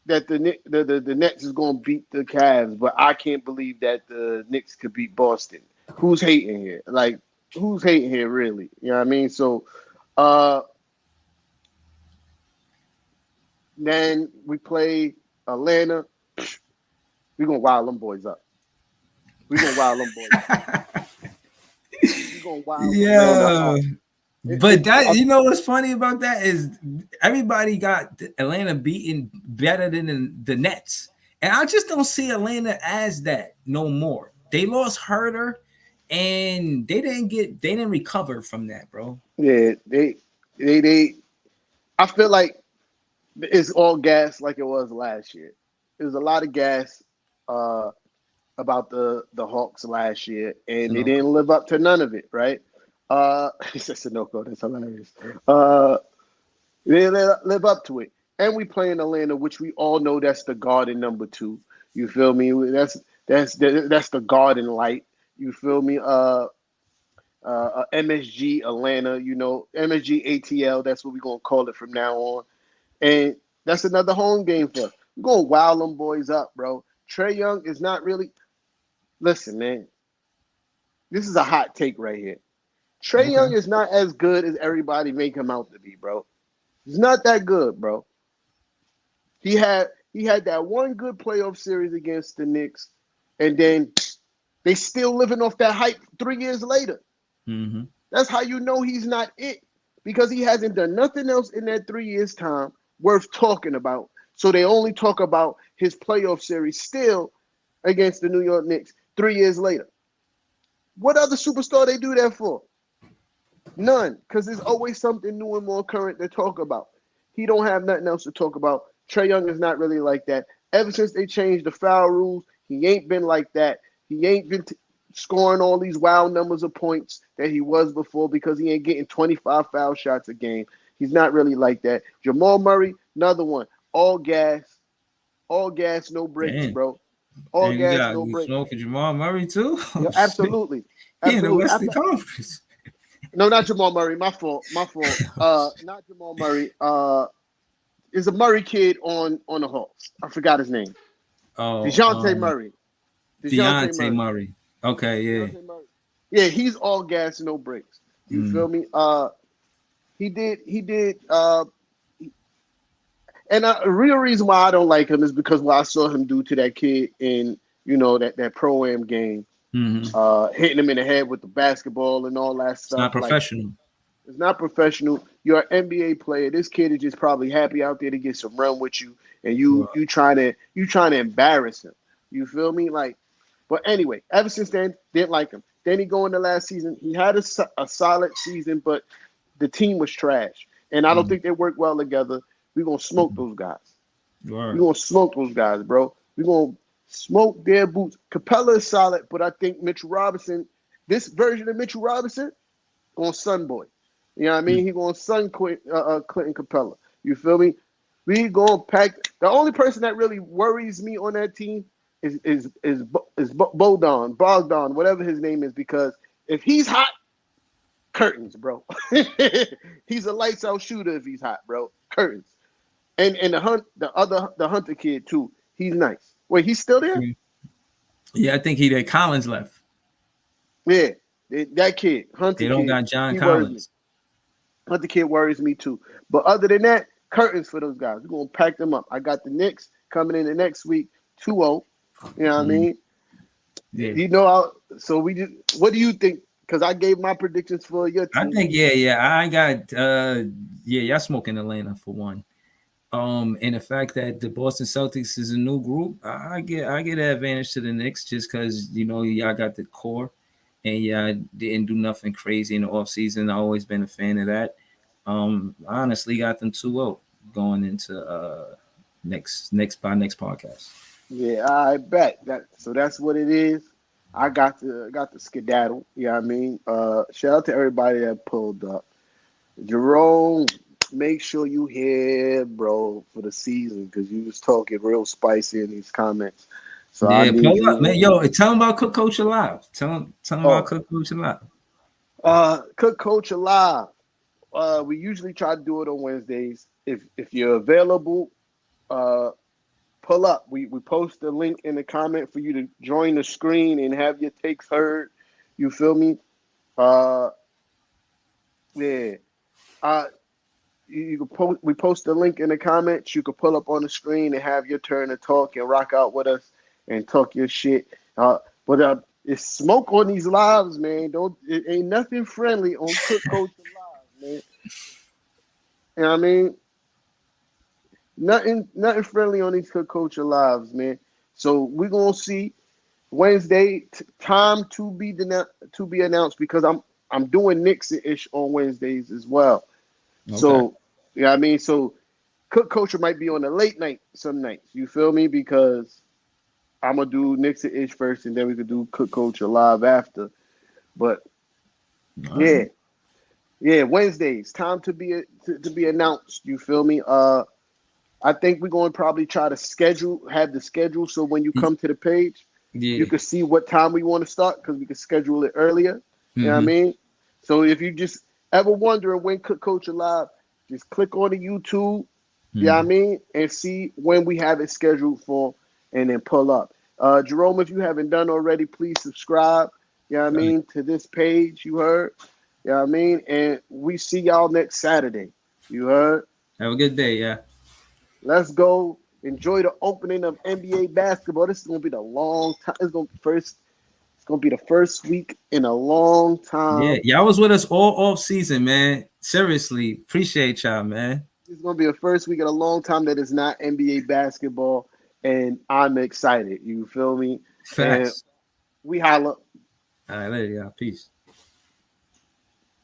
that the Nets is going to beat the Cavs, but I can't believe that the Knicks could beat Boston. Who's hating here? Like, who's hating here, really? You know what I mean? So, then we play Atlanta. We're going to wild them boys up. We're going to wild them boys up. We're going to wild Atlanta Yeah. up. But you know what's funny about that is everybody got Atlanta beaten better than the Nets. And I just don't see Atlanta as that no more. They lost Herter and they didn't recover from that, bro. Yeah, they I feel like it's all gas like it was last year. There's a lot of gas about the Hawks last year, and they Sunoco. didn't live up to none of it, right? He said Sunoco, that's hilarious. They didn't live up to it. And we play in Atlanta, which we all know that's the Garden number 2. You feel me? That's the Garden light. You feel me? MSG Atlanta, MSG ATL. That's what we're gonna call it from now on. And that's another home game for us. We're gonna wow them boys up, bro. Trae Young is not really. Listen, man. This is a hot take right here. Trae Okay. Young is not as good as everybody make him out to be, bro. He's not that good, bro. He had that one good playoff series against the Knicks, and then they still living off that hype 3 years later. Mm-hmm. That's how you know he's not it, because he hasn't done nothing else in that 3 years time worth talking about. So they only talk about his playoff series still against the New York Knicks 3 years later. What other superstar they do that for? None, because there's always something new and more current to talk about. He don't have nothing else to talk about. Trae Young is not really like that. Ever since they changed the foul rules, he ain't been like that. He ain't been scoring all these wild numbers of points that he was before, because he ain't getting 25 foul shots a game. He's not really like that. Jamal Murray, another one. All gas, no breaks, Damn. bro. All Damn, you gas, got no you breaks. smoking Jamal Murray too? Oh Yeah, shit. absolutely. He in the Absolutely. Western Conference. No, not Jamal Murray. My fault. Not Jamal Murray. Is a Murray kid on the Hawks. I forgot his name. Oh, DeJounte Murray. DeJounte Deontay Murray. Murray. Okay, yeah. DeJounte Murray. Yeah, he's all gas, no breaks. You feel me? He did. And the real reason why I don't like him is because what I saw him do to that kid in, that pro-am game, Mm-hmm. hitting him in the head with the basketball and all that It's not stuff. Like, professional. it's not professional. You're an NBA player. This kid is just probably happy out there to get some run with you, and you trying to embarrass him. You feel me? Like, but anyway, ever since then, didn't like him. Then he go into last season. He had a solid season, but the team was trash, and I don't think they work well together. We're gonna smoke those guys. We're gonna smoke those guys, bro. We're gonna smoke their boots. Capella is solid, but I think Mitchell Robinson, this version of Mitchell Robinson, on Sunboy. You know what I mean? He going to Sun Clinton Capella. You feel me? We going to pack. The only person that really worries me on that team is Bogdan, whatever his name is, because if he's hot, curtains, bro. He's a lights out shooter if he's hot, bro. Curtains. And the Hunter kid too. He's nice. Wait, he's still there? Yeah, I think he did. Collins left. Yeah, that kid, Hunter. They don't kid, got John Collins. Hunter kid worries me too. But other than that, curtains for those guys. We're going to pack them up. I got the Knicks coming in the next week, 2-0. You know what I mean? Yeah. So what do you think? Because I gave my predictions for your team. I think, I got, y'all smoking Atlanta for one. And the fact that the Boston Celtics is a new group, I get an advantage to the Knicks just because, y'all got the core. And I didn't do nothing crazy in the offseason. I've always been a fan of that. I honestly got them 2-0 going into next podcast. Yeah, I bet that. So that's what it is. I got the skedaddle. You know what I mean? Shout out to everybody that pulled up. Jerome, make sure you here, bro, for the season, because you was talking real spicy in these comments. So yeah, pull up, man. Yo, tell them about Cook Coach Alive. Tell them about Cook Coach Alive. Cook Coach Alive. We usually try to do it on Wednesdays. If you're available, pull up. We post the link in the comment for you to join the screen and have your takes heard. You feel me? Yeah. You can post. We post the link in the comments. You can pull up on the screen and have your turn to talk and rock out with us and talk your shit. But it's smoke on these lives, man. It ain't nothing friendly on Cook Coach Live, man. You know what I mean? Nothing friendly on these Cook Coach Lives, man. So we're gonna see Wednesday time to be announced, because I'm doing Nixon-ish on Wednesdays as well. Okay. So yeah, I mean, so Cook Coach might be on a late night some nights. You feel me? Because I'm gonna do Nixon-ish first, and then we could do Cook Coach Live after. But yeah, Wednesdays time to be announced. You feel me? I think we're going to probably try to have the schedule, so when you come to the page, you can see what time we want to start, because we can schedule it earlier. You know what I mean? So if you just ever wondering when Cook Coach Alive, just click on the YouTube, you know what I mean, and see when we have it scheduled for, and then pull up. Jerome, if you haven't done already, please subscribe, you know what I mean, to this page, you heard. You know what I mean? And we see y'all next Saturday. You heard? Have a good day, yeah. Let's go enjoy the opening of NBA basketball. This is gonna be the long time. It's gonna be the first week in a long Yeah, time. y'all was with us all off season, man. Seriously, appreciate y'all, man. It's gonna be the first week in a long time that is not NBA basketball, and I'm excited. You feel me? And Facts. we holla. All right, later, y'all. Peace.